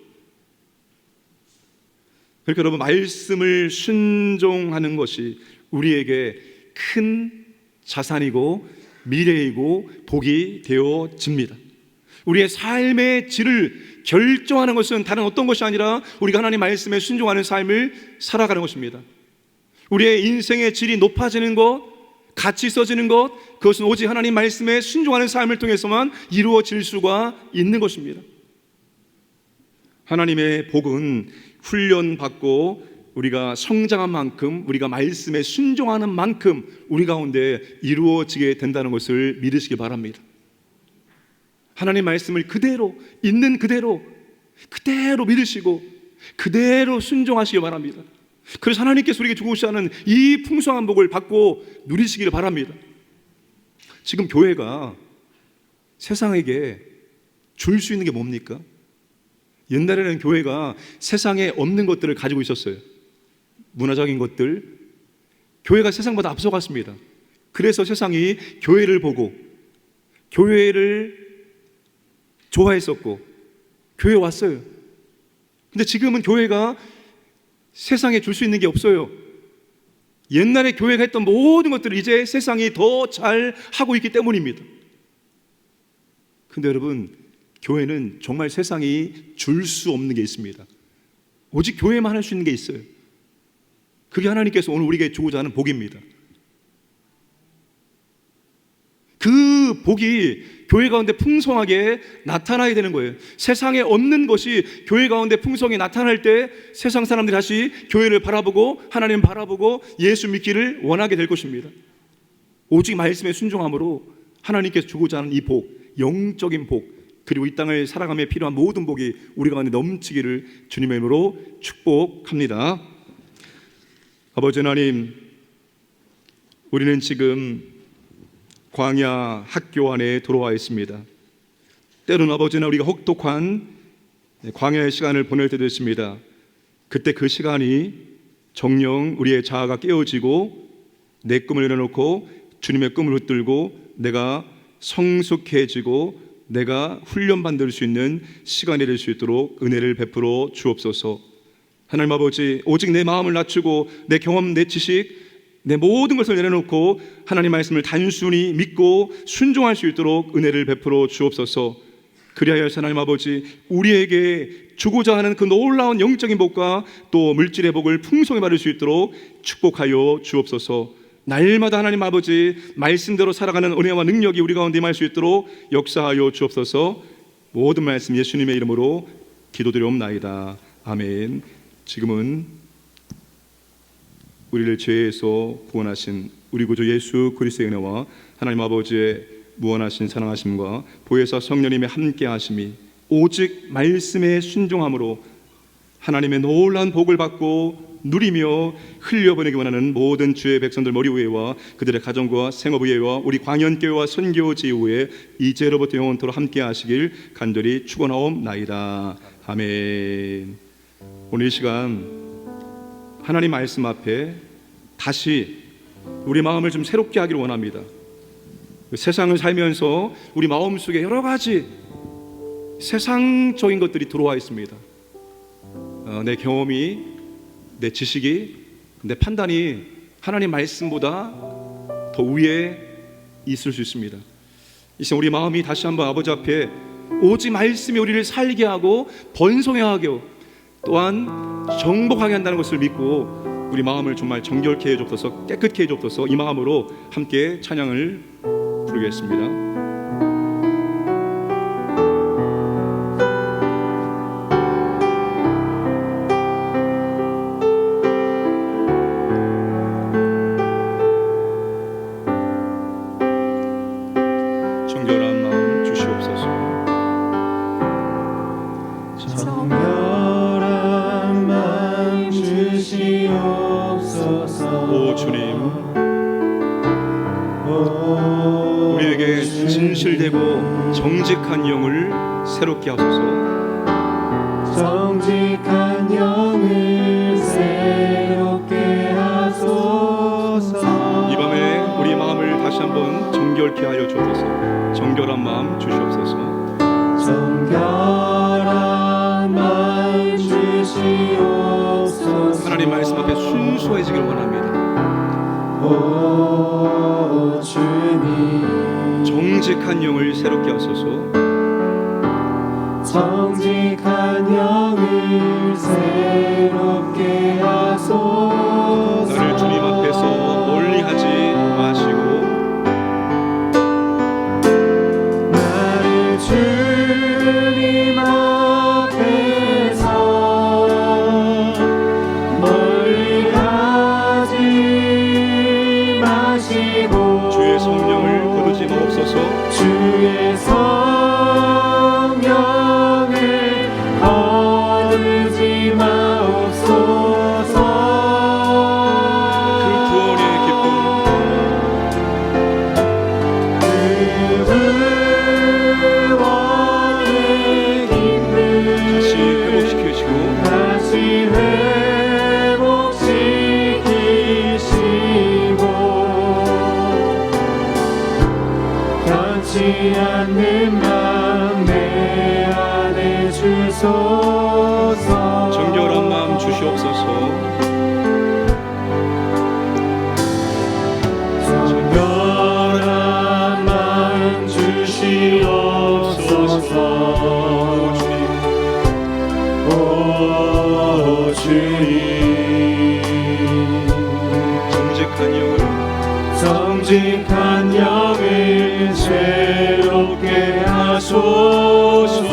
그러니까 여러분, 말씀을 순종하는 것이 우리에게 큰 자산이고 미래이고 복이 되어집니다. 우리의 삶의 질을 결정하는 것은 다른 어떤 것이 아니라 우리가 하나님 말씀에 순종하는 삶을 살아가는 것입니다. 우리의 인생의 질이 높아지는 것, 가치 있어지는 것, 그것은 오직 하나님 말씀에 순종하는 삶을 통해서만 이루어질 수가 있는 것입니다. 하나님의 복은 훈련받고 우리가 성장한 만큼, 우리가 말씀에 순종하는 만큼 우리 가운데 이루어지게 된다는 것을 믿으시기 바랍니다. 하나님 말씀을 그대로, 있는 그대로 믿으시고 그대로 순종하시기 바랍니다. 그래서 하나님께서 우리에게 주고 계시는 이 풍성한 복을 받고 누리시기를 바랍니다. 지금 교회가 세상에게 줄 수 있는 게 뭡니까? 옛날에는 교회가 세상에 없는 것들을 가지고 있었어요. 문화적인 것들. 교회가 세상보다 앞서갔습니다. 그래서 세상이 교회를 보고 교회를 좋아했었고 교회에 왔어요. 근데 지금은 교회가 세상에 줄 수 있는 게 없어요. 옛날에 교회가 했던 모든 것들을 이제 세상이 더 잘 하고 있기 때문입니다. 근데 여러분, 교회는 정말 세상이 줄 수 없는 게 있습니다. 오직 교회만 할 수 있는 게 있어요. 그게 하나님께서 오늘 우리에게 주고자 하는 복입니다. 그 복이 교회 가운데 풍성하게 나타나야 되는 거예요. 세상에 없는 것이 교회 가운데 풍성히 나타날 때 세상 사람들이 다시 교회를 바라보고 하나님 바라보고 예수 믿기를 원하게 될 것입니다. 오직 말씀에 순종함으로 하나님께서 주고자 하는 이 복, 영적인 복, 그리고 이 땅을 살아가며 필요한 모든 복이 우리 가운데 넘치기를 주님의 이름으로 축복합니다. 아버지 하나님, 우리는 지금 광야 학교 안에 들어와 있습니다. 때로는 아버지나 우리가 혹독한 광야의 시간을 보낼 때도 있습니다. 그때 그 시간이 정녕 우리의 자아가 깨어지고 내 꿈을 내려놓고 주님의 꿈을 붙들고 내가 성숙해지고 내가 훈련받을 수 있는 시간이 될 수 있도록 은혜를 베풀어 주옵소서. 하나님 아버지, 오직 내 마음을 낮추고 내 경험, 내 지식, 내 모든 것을 내려놓고 하나님 말씀을 단순히 믿고 순종할 수 있도록 은혜를 베풀어 주옵소서. 그리하여 하나님 아버지, 우리에게 주고자 하는 그 놀라운 영적인 복과 또 물질의 복을 풍성히 받을 수 있도록 축복하여 주옵소서. 날마다 하나님 아버지 말씀대로 살아가는 은혜와 능력이 우리 가운데 임할 수 있도록 역사하여 주옵소서. 모든 말씀 예수님의 이름으로 기도드리옵나이다. 아멘. 지금은 우리를 죄에서 구원하신 우리 구주 예수 그리스도의 은혜와 하나님 아버지의 무한하신 사랑하심과 보혜사 성령님의 함께하심이 오직 말씀에 순종함으로 하나님의 놀라운 복을 받고 누리며 흘려보내기 원하는 모든 주의 백성들 머리 위에와 그들의 가정과 생업 위에와 우리 광연교회와 선교지 위에 이제로부터 영원토록 함께하시길 간절히 축원하옵나이다. 아멘. 오늘 이 시간 하나님 말씀 앞에 다시 우리 마음을 좀 새롭게 하기를 원합니다. 세상을 살면서 우리 마음속에 여러 가지 세상적인 것들이 들어와 있습니다. 내 경험이, 내 지식이, 내 판단이 하나님 말씀보다 더 위에 있을 수 있습니다. 이 시간 우리 마음이 다시 한번 아버지 앞에 오직 말씀이 우리를 살게 하고 번성하게 하고 또한 정복하게 한다는 것을 믿고 우리 마음을 정말 정결케 해주옵소서, 깨끗게 해주옵소서. 이 마음으로 함께 찬양을 부르겠습니다. 정결한 마음 주시옵소서. 정결한 마음 주시옵소서. 오 주님, 우리에게 진실되고 정직한 영을 새롭게 하소서. 정직한 영을 새롭게 하소서. 이 밤에 우리 마음을 다시 한번 정결케 하여 주옵소서. 정결한 마음 주시옵소서. 정결한 마음 주시옵소서. 하나님 말씀 앞에 순수해지길 원합니다. 오 주님, 정직한 영을 새롭게 하소서. 정직한 영을 새롭게 하소서. 나를 주님 앞에서 멀리하지 마시고 나를 주님 앞에서 멀리하지 마시고 주의 성령을 거두지 마옵소서. 주의 성령을 주님 정직한 영을 새롭게 하소서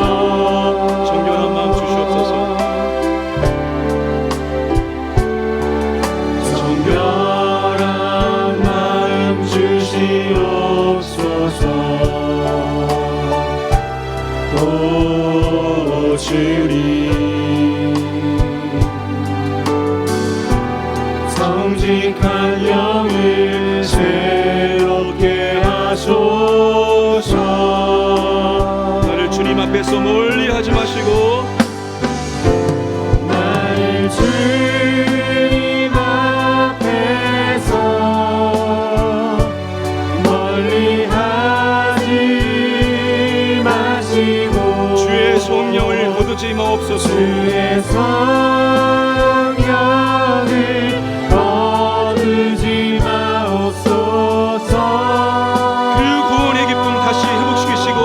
정결한 마음 주시옵소서 정결한 마음 주시옵소서 오 주님 정직한 영을 새롭게 하소서 나를 주님 앞에서 멀리 하지 마시고 나를 주님 앞에서 멀리 하지 마시고 주의 성령을 거두지 마옵소서 주의 성령을 거두지 마옵소서 그 구원의 기쁨 다시 회복시키시고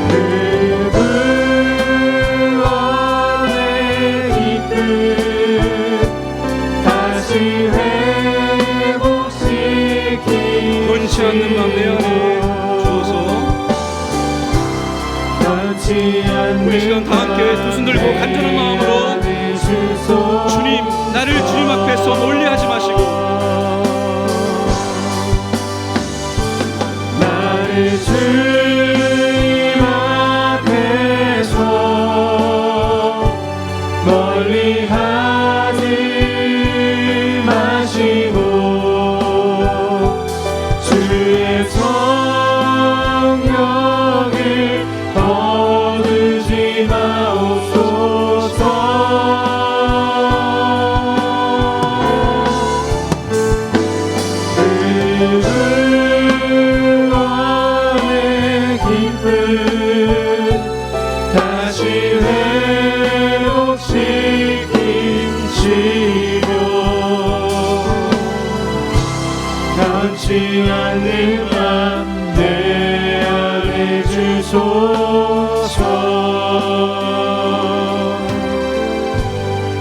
그 구원의 기쁨 다시 회복시키시고 변치 않는 마음 내 안에 주어서 변치 않는 우리 시간 다 함께 두 손 들고 간절한 마음으로 주님 나를 주님 앞에서 멀리 하지 마시고 나를 주님 앞에서 멀리 하지 마시고 주의 성령을 거두지 마옵소서 구원의 기쁨 다시 회복시키시며 변치 않는 맘 내 안에 주소서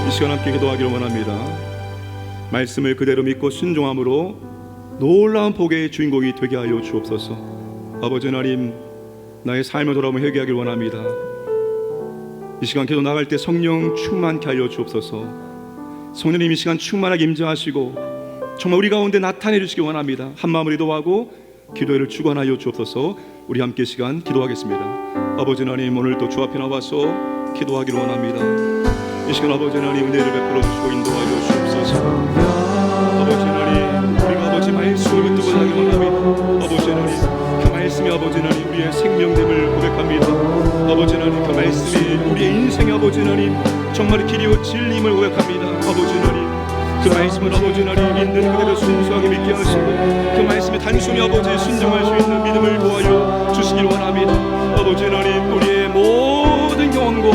이 시간 함께 기도하기를 원합니다. 말씀을 그대로 믿고 순종함으로 놀라운 복의 주인공이 되게 하여 주옵소서. 아버지 하나님 나의 삶을 돌아보며 회개하기를 원합니다. 이 시간 기도 나갈 때 성령 충만케 하여 주옵소서. 성령님 이 시간 충만하게 임재하시고 정말 우리 가운데 나타내 주시기 원합니다. 한마음으로 기도하고 기도를 축원하여 주옵소서. 우리 함께 시간 기도하겠습니다. 아버지 하나님 오늘 또 주 앞에 나와서 기도하기를 원합니다. 이 시간 아버지 하나님 은혜를 베풀어 주시고 인도하여 주옵소서. 아버지 하나님 우리가 아버지 말씀을 붙들고 나기 원합니다. 아버지 하나님 그 말씀이 아버지 하나님 우리의 생명됨을 고백합니다. 아버지 하나님 그 말씀이 우리의 인생의 아버지 하나님 정말 길이요 진리임을 고백합니다. 아버지 하나님 그 말씀을 아버지 하나님 있는 그대로 순수하게 믿게 하시고 그 말씀에 단순히 아버지 순종할 수 있는 믿음을 도와여 주시길 원합니다. 아버지 하나님 우리의 모든 경험과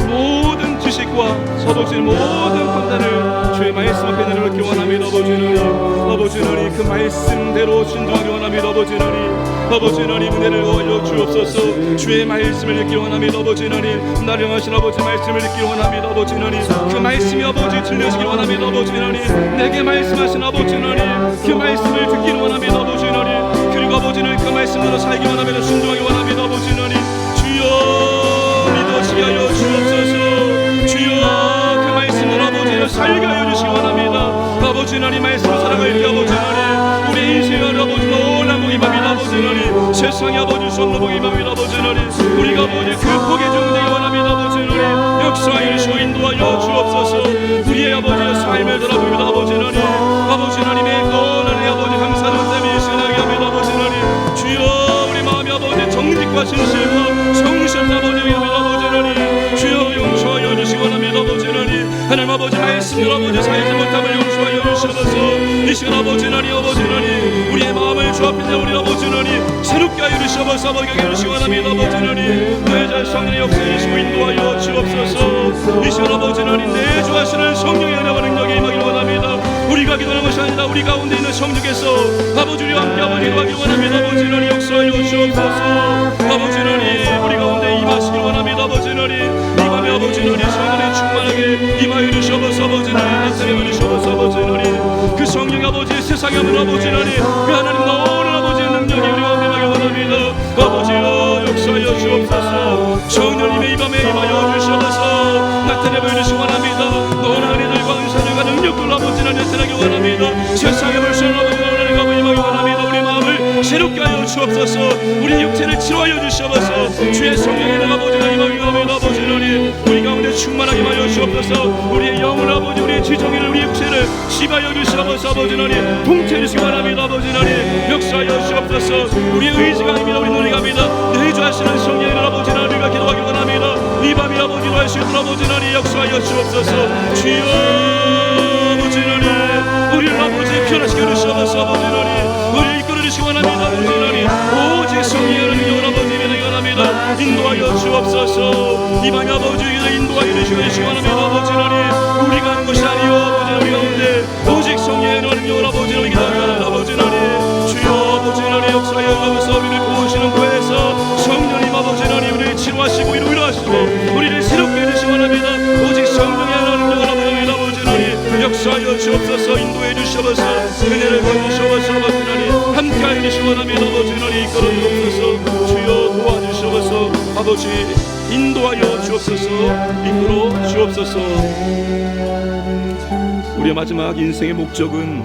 모든 지식과 아버지 모든 판단을 주의 말씀 앞에 내려놓기 원합니다. 아버지 하나님 그 말씀대로 순종하기 원합니다. 아버지 하나님 은혜를 도와여 주옵소서. 주의 말씀을 읽기 원합니다. 아버지 하나님 나를 향하신 아버지 말씀을 읽기 원합니다. 아버지 하나님 그 말씀이 아버지 들려지기 원합니다. 아버지 하나님 내게 말씀하신 아버지 하나님 그 말씀을 듣기를 원합니다. 아버지 하나님 그리고 아버지는 그 말씀대로 살기 원합니다. 순종하기 원합니다. 아버지 하나님 주여 믿어지게 하여 주옵소서. 주여 그 말씀을 아버지를 살게 하여 주시기 원합니다. 아버지 하나님 말씀을 살아갈 때 아버지 하나님 우리 인생을 아버지 놀라운 복이 맘이다. 아버지 하나님 세상에 아버지 수 없는 복이 맘이다. 아버지 하나님 우리가 아버지 그 복의 정되기 원합니다. 아버지 하나님 역사의 주 인도하여 주옵소서. 우리의 아버지의 삶을 돌아봅니다. 아버지 하나님의 떠나는 아버지 감사는 땀이 시원하게 합니다. 아버지 하나님 주여 우리 마음이 아버지 정직과 진실과 성실한 아버지 하나님 주여 용서하여 주시기 원합니다. 아버지 하나님 아버지 말씀을 아버지 살지 못함을 용서하여 주시옵소서. 이 시간 아버지 하나님 우리의 마음을 주 앞에 우리 아버지 하나님 새롭게 하여 주시옵소서. 아버지 하여 주시기 원합니다. 아버지 하나님 내 자성의 역사에 주시고 인도하여 주옵소서. 이 시간 아버지 하나님 내주하시는 성령의 은혜와 능력이 임하기를 원합니다. 우리가 기도하는 것이 아니라 우리 가운데 있는 성령께서 아버지 우리와 함께 아버지 기도하기 원합니다. 아버지 하나님 역사하여 주옵소서. 아버지 하나님 우리 가운데 임하시길 원합니다. 아버지 하나님 아버지 하나님 성령이 충만하게 임하여 주시옵소서. 아버지 하나님 나타내 주시옵소서. 아버지 하나님 그 성령 아버지 세상에 없는 아버지 하나님 그 하나님 나오는 아버지의 능력이 우리 가운데 임하기 원합니다. 아버지여 역사하여 주옵소서. 성령님의 이 밤에 임하여 주시옵소서. 나타내 보여주시기 원합니다. 너나 은혜들과 은사들과 능력들 아버지 하나님 나타나기 원합니다. 세상에 벌써 아버지 하나님 아버지 임하기 원합니다. 우리 마음을 새롭게 하여 주옵소서. 우리 육체를 치료하여 주시옵소서. 주의 성령의 능 아버지 하나님 임하기 원합니다. 아버지 하나님 우리 가운데 충만하게 하여 주옵소서. 우리의 영을 아버지 우리의 지정의를 우리 육체를 씹하여 주시옵소서. 아버지 하나님 통치해 주시기 원합니다. 아버지 하나님 역사하여 주옵소서. 우리의 의지가 아닙니다. 우리 눈이 갑니다. 내주하시는 성령의 아버지 하나님 우리가 기도하기 원합니다. 이 밤이 아버지로 할 수 있도록 아버지 하나님 역사하여 주옵소서. 주여 아버지 하나님 우리를 아버지 변화시켜 주시옵소서. 아버지 하나님 우리를 이끌어 주시기 원합니다. 아버지 하나님 오직 성령의 능력을 아버지 믿기 원합니다. 인도하여 주옵소서. 이 밤이 아버지에게 인도하여 주시기 원합니다. 아버지 하나님 우리가 하는 것이 아니요 아버지 우리 가운데 오직 성령의 능력을 아버지 하나님 기도하기 원합니다. 아버지 하나님 주여 아버지 하나님 역사하여 주옵소서. 우리를 보시는 곳에서 성령님 아버지 하나님 우리를 치료하시고 위로하시고 우리를 새롭게 해주시기 원합니다. 오직 성령의 능력을 아버지 하나님 역사하여 주옵소서. 인도해 주시옵소서. 은혜를 보여주시옵소서. 아버지 하나님 함께하여 주시기 원합니다. 아버지 하나님 이끌어 주옵소서. 주여 도와주시옵소서. 아버지 인도하여 주옵소서. 이끌어 주옵소서. 우리의 마지막 인생의 목적은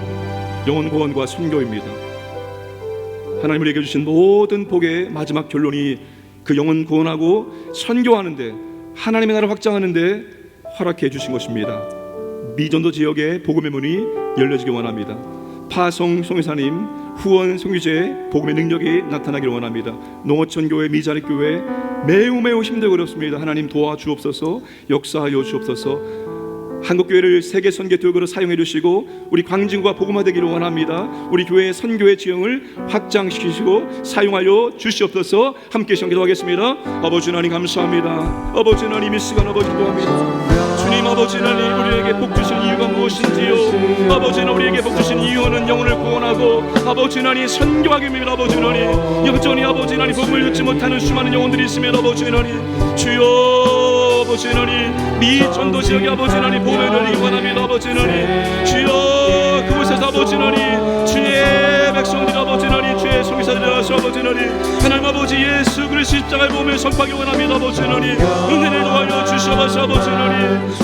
영혼 구원과 선교입니다. 하나님 우리에게 주신 모든 복의 마지막 결론이 그 영혼 구원하고 선교하는데 하나님의 나라를 확장하는데 허락해 주신 것입니다. 미전도 지역에 복음의 문이 열려지기 원합니다. 파송 송회사님 후원 송유제 복음의 능력이 나타나기를 원합니다. 농어촌교회 미자립교회 매우 힘들고 어렵습니다. 하나님 도와주옵소서. 역사하여 주옵소서. 한국교회를 세계 선교 도구로 사용해 주시고 우리 광진구가 복음화되기를 원합니다. 우리 교회의 선교의 지형을 확장시키시고 사용하여 주시옵소서. 함께 기도하겠습니다. 아버지 하나님 감사합니다. 아버지 하나님 이 시간 아버지 기도합니다. 주님 아버지 하나님 우리에게 복 주신 이유가 무엇인지요. 아버지 하나님 우리에게 복 주신 이유는 영혼을 구원하고 아버지 하나님 선교하기입니다. 아버지 하나님 여전히 아버지 하나님 복음을 듣지 못하는 수많은 영혼들이 있으면 아버지 하나님 주여 아버지 하나님 미 전도 지역에 아버지 하나님 복음을 열리기 원합니다. 아버지 하나님 주여 그곳에서 아버지 하나님 주의 백성들 아버지 하나님 주의 성기사들이 와서 아버지 하나님 아버지 예수 그리스도 십자가의 복음을 선포하기 원합니다. 아버지 하나님 은혜를 도와여 주시옵소서.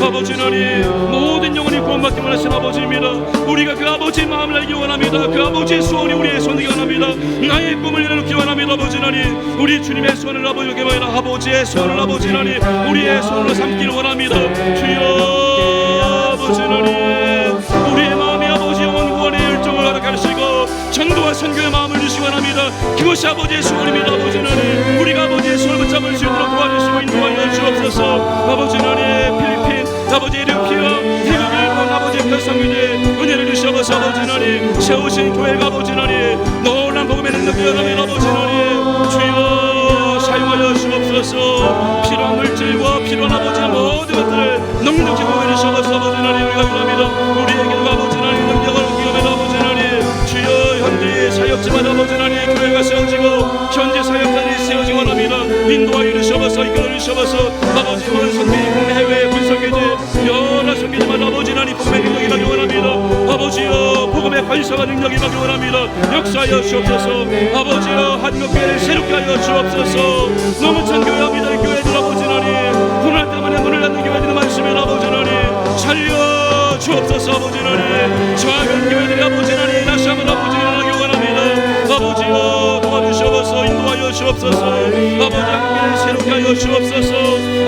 아버지 하나님 모든 영혼이 구원받기 원하신 아버지입니다. 우리가 그 아버지의 마음을 알기 원합니다. 그 아버지의 소원이 우리의 손이기 원합니다. 나의 꿈을 이뤄놓기 원합니다. 아버지 하나님 우리 주님의 소원을 아버지에게 보이라 아버지의 소원을 아버지 하나님 우리의 손으로 삼기를 원합니다. 주여 아버지 하나님 우리의 마음이 아버지 영혼 구원의 열정을 허락하시고 전도와 선교의 마음을 주시기 원합니다. 그것이 아버지의 소원입니다. 아버지 하나님 우리가 아버지의 손을 붙잡을 수 있도록 도와주시고 인도하여 주옵소서. 아버지 하나님 필리핀 아버지의 류키와 태국 일본 아버지의 별성교제 은혜를 주시옵소서. 아버지 하나님 세우신 교회가 아버지 하나님 놀란 복음의 능력이 원합니다. 아버지 하나님 주여 사용하여 주옵소서. 필요한 물질과 필요한 아버지의 모든 것들을 넉넉히 보여주시옵소서. 아버지 하나님 우리가 기도합니다. 우리에게도 아버지 하나님 능력을 기도합니다. 아버지 하나님 주여 현재 사역지마다 아버지 하나님 교회가 세워지고 현재 사역자들이 세워지기 원합니다. 인도하여 주시옵소서. 이끌어 주시옵소서. 아버지 원 선교지 국내 해외 분선교지 여러 선교지마다 아버지 하나님 복음의 능력이 나기 원합니다. 아버지여 복음의 관사가 능력이 나기 원합니다. 역사하여 주옵소서. 아버지여 한국교회를 새롭게 하여 주옵소서. 농어촌 교회합니다. 교회들 아버지 하나님 분할 때문에 문을 닫는 교회들이 많습니다. 아버지 하나님 살려 주옵소서. 아버지 하나님 작은 교회들이 아버지 하나님 다시 한번 아버지 일어나기 원합니다. 아버지여 도와주시옵소서. 인도하여 주옵소서. 아버지 한국교회를 새롭게 하여 주옵소서.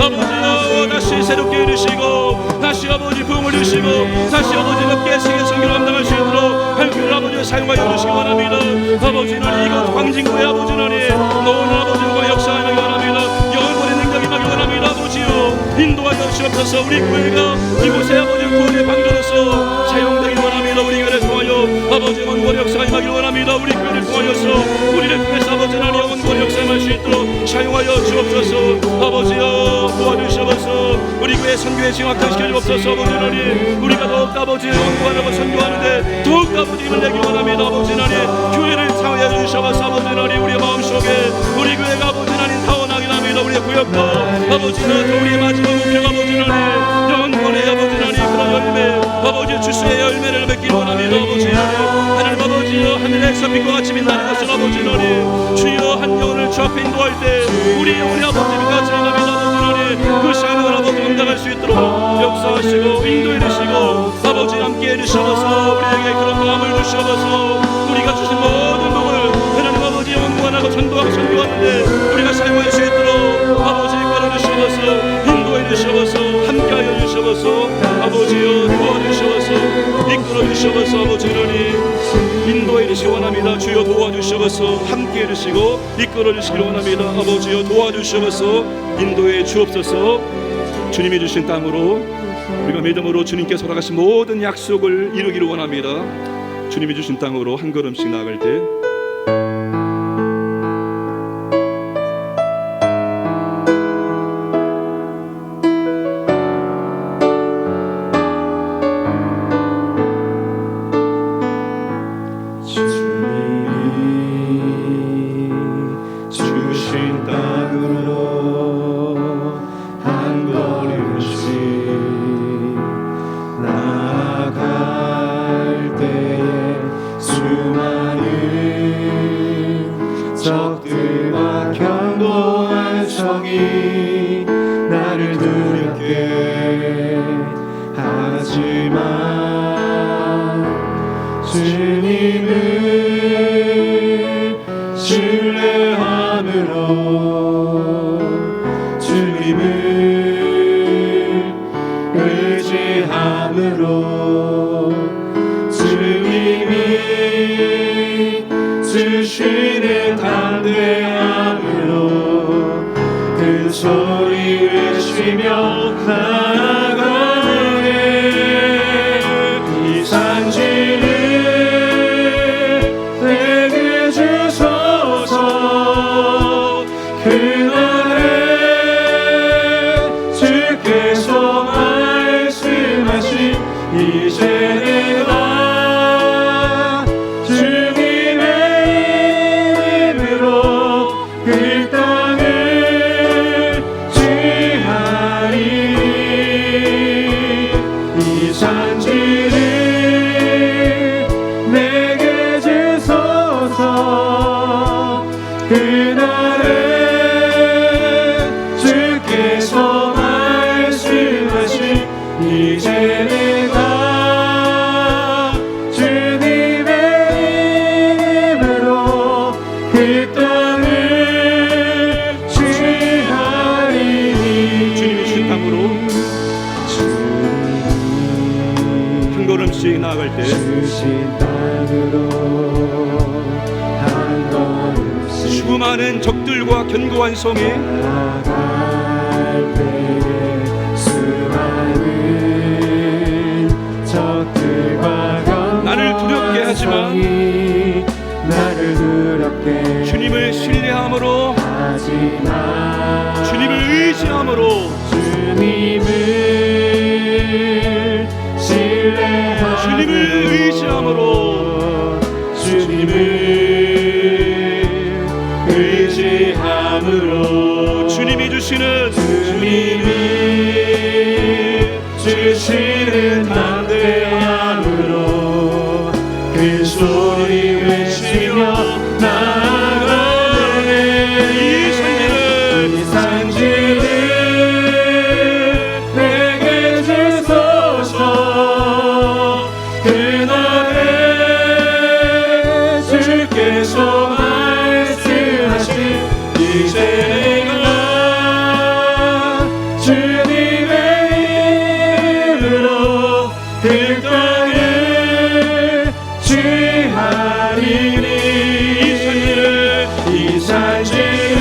아버지여 다시 새롭게 이루시고 다시 아버지 부흥을 주시고 다시 아버지 함께 세계 선교를 감당할 수 있도록 한국교회를 아버지 사용하여 주시기 원합니다. 아버지 하나님 이곳 광진구의 아버지 하나님 노는 아버지와 역사하기 원합니다. 영원의 능력이 임하기 원합니다. 아버지여 인도하여 주옵소서. 우리 교회가 이곳에 아버지 구원의 방도로서 사용되기 원합니다. 우리 교회를 통하여 아버지 영원의 역사가 임하기 원합니다. 우리 교회를 통하여서 우리를 통해서 아버지 하나님 영원의 역사를 할 수 있도록 사용하여 주옵소서. 아버지여 도와주시옵소서. 우리 교회 선교의 지금 확장시켜 주옵소서. 아버지 하나님 우리가 더욱더 아버지 영원하고 선교하는데 더욱더 아버지 힘을 내기 원합니다. 아버지 하나님 교회를 사용하여 주시옵소서. 아버지 하나님 우리의 마음속에 우리 교회가 아버지 하나님 타원하게 합니다. 우리의 구역도 아버지 하나님 우리의 마지막 목표가 주수의 열매를 맺기를 원합니다. 아버지 하나님 아버지여 하늘에서 빛과 같이 빛나는 것은 아버지 하나님 주여 한 영혼을 주 앞에 인도할 때 우리 아버지 빛같이 빛납니다. 아버지 하나님 그 사명을 아버지 감당할 수 있도록 역사하시고 인도해 주시고 아버지 함께 해주셔서 우리에게 그런 마음을 주셔서 우리가 주신 모든 복을 하나님 아버지 원관하고 선교하는데 우리가 사용할 수 있도록 아버지 이끌어 주셔서 인도해 주셔서 함께하여 주셔서 아버지여 도와주셔서 이끌어 주셔서 아버지 하나님 인도해 주시기 원합니다. 주여 도와주셔서 함께해 주시고 이끌어 주시기 원합니다. 아버지여 도와주셔서 인도해 주옵소서. 주님이 주신 땅으로 우리가 믿음으로 주님께서 허락하신 모든 약속을 이루기를 원합니다. 주님이 주신 땅으로 한 걸음씩 나아갈 때 주신 땅으로 한 걸음씩 나아갈 때에 수많은 적들과 견고한 성이 나를 두렵게 하지만 주님을 신뢰함으로 주님을 의지함으로 주님이 주시는 담대함으로 큰 소리 외치며 나아가네. 이 산지를 내게 주소서. 그날에 주께서 말씀하신 이제 내가 주님의 이름으로 그 땅을 취하리니 이 산지를 내게 주소서. 그날에 주께서 말씀하신 이제 내가 주님의 이름으로 그 땅을 취하리니 주님이 주신 땅으로 한 걸음씩 나아갈 때 주신 땅으로 한 걸음씩 수많은 적들과 견고한 성이 나아갈 때에 수많은 적들과 나를 두렵게 하지만 성이 나를 두렵게 주님을 신뢰함으로 하지만 주님을 의지함으로 주님을 신뢰함으로 주님을 의지함으로 주님을 의지함으로 주님이 주시는 담대함으로 그 소리 외치며 나아가네. 이 산지를 내게 주소서. 그날에 주께서 말씀하신 이제 내가 주님의 이름으로 그 땅을 취하리니 이 산지를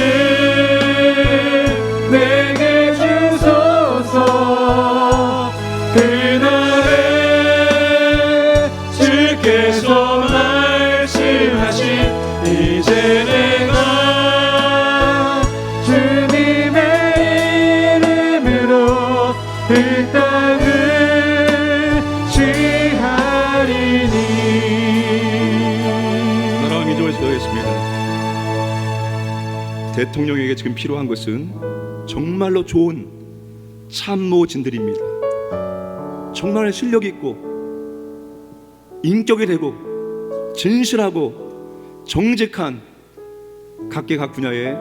내게 주소서. 그날에 주께서 말씀하신 이제 내가 주님의 이름으로 그 땅을 취하리니. 나라와 민족을 기도하겠습니다. 대통령에게 지금 필요한 것은 정말로 좋은 참모진들입니다. 정말 실력 있고 인격이 되고 진실하고 정직한 각계 각 분야의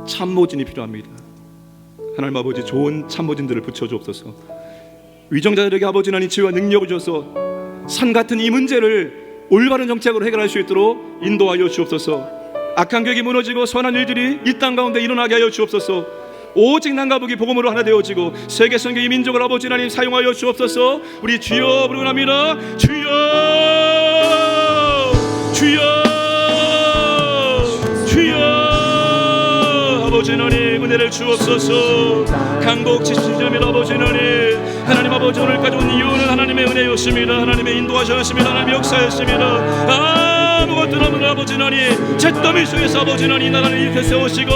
참모진이 필요합니다. 하나님 아버지, 좋은 참모진들을 붙여주옵소서. 위정자들에게 아버지 하나님 지혜와 능력을 주셔서 산 같은 이 문제를 올바른 정책으로 해결할 수 있도록 인도하여 주옵소서. 악한 계획이 무너지고 선한 일들이 이 땅 가운데 일어나게 하여 주옵소서. 오직 남과 북이 복음으로 하나 되어지고 세계 선교 이 민족을 아버지 하나님 사용하여 주옵소서. 우리 주여 부르노나이다. 주여, 주여, 주여. 아버지 하나님 은혜를 주옵소서. 강복 지시자면 아버지 하나님 아버지 오늘까지 온 이유는 하나님의 은혜였습니다. 하나님의 인도하셨습니다. 하나님의 역사였습니다. 아무것도 없는 아버지 하나님 잿더미 속에서 아버지 하나님 이 나라를 이렇게 세우시고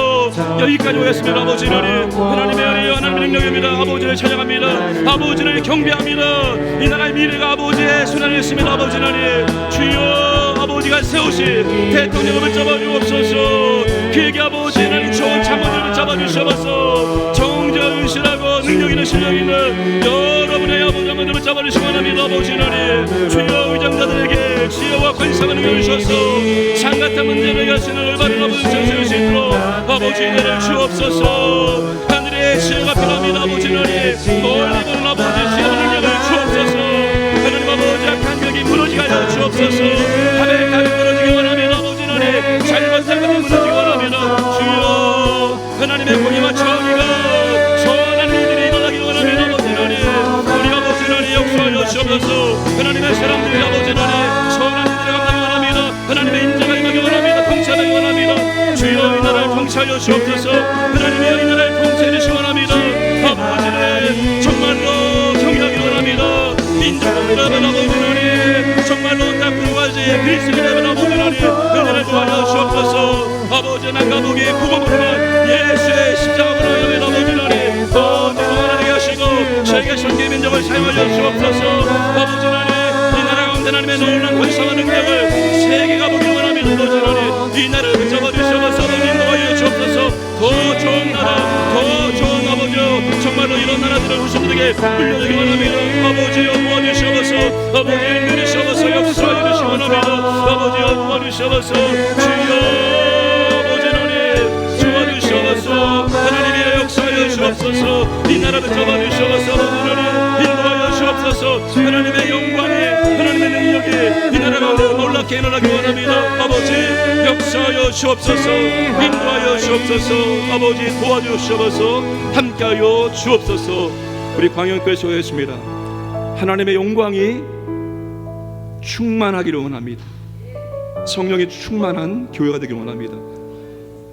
여기까지 오셨습니다. 아버지 하나님의 은혜요 하나님의 능력입니다. 아버지를 찬양합니다. 아버지를 경배합니다. 이 나라의 미래가 아버지의 손안에 있습니다. 아버지 하나님 주여 아버지가 세우신 대통령을 잡아주옵소서. 그에게 아버지 하나님 좋은 참모들을 잡아주셔서 정정신하고 능력 있는 실력 있는 여러분의 아버지 하나님을 잡아주시기 원합니다. 아버지 하나님 주여 의장자들에게 지혜와 관심을 주셔서 산 같은 문제를 해결하시는 올바른 아버지 세우실 수 있도록 아버지 은혜를 주옵소서. 하늘의 지혜가 필요합니다. 아버지 하나님 멀리 보는 아버지 지혜와 능력을 주옵소서. 하나님 아버지 악한 격이 무너지게 하여 주옵소서. 하늘의 격이 무너지기 원합니다. 아버지 하나님 잘못한 것이 무너지기 원합니다. 주여 하나님의 공의와 정의가 선한 일들이 일어나기 원합니다. 아버지 하나님 우리 아버지 하나님 역사하여 주옵소서. 하나님의 사람들이 아버지 하나님 선한 일들을 감당하기 원합니다. 하나님의 인자가 임하기 원합니다. 통치하기 원합니다. 주여 이 나라를 통치하여 주옵소서. 하나님이여 이 나라를 통치해 주시기 원합니다. 아버지는 정말로 경외하기 원합니다. 민족을 아버지 하나님 정말로 온 땅구가지 그리스도를 아버지 하나님 은혜를 주하여 주옵소서. 아버지 남과 북이 복음으로만 예수의 십자가로 하여면 아버지 하나님 하나님 하시고 세계 선교 민족을 사용하여 주옵소서. 아버지 하나님 이 나라 가운데 하나님의 놀라운 권세와 능력을 세계가 보기 원합니다. 아버지 하나님 이 나라를 붙잡아 주셔서 인도하여 주옵소서. 더 좋은 나라 더 좋은 아버지요 정말로 이런 나라들을 후손들에게 물려주기 원합니다. 아버지요 도와주셔서 아버지 인도하셔서 역사해 주시기 원합니다. 아버지요 도와주셔서 주여 하나님의 역사하여 주옵소서. 이 나라를 잡아주셔서 하나님 인도하여 주옵소서. 하나님의 영광이 하나님의 능력이 이 나라 가운데 놀랍게 일어나기 원합니다. 아버지 역사하여 주옵소서. 인도하여 주옵소서. 아버지 도와주셔서 함께하여 주옵소서. 우리 광영교회 소유했습니다. 하나님의 영광이 충만하기를 원합니다. 성령이 충만한 교회가 되길 원합니다.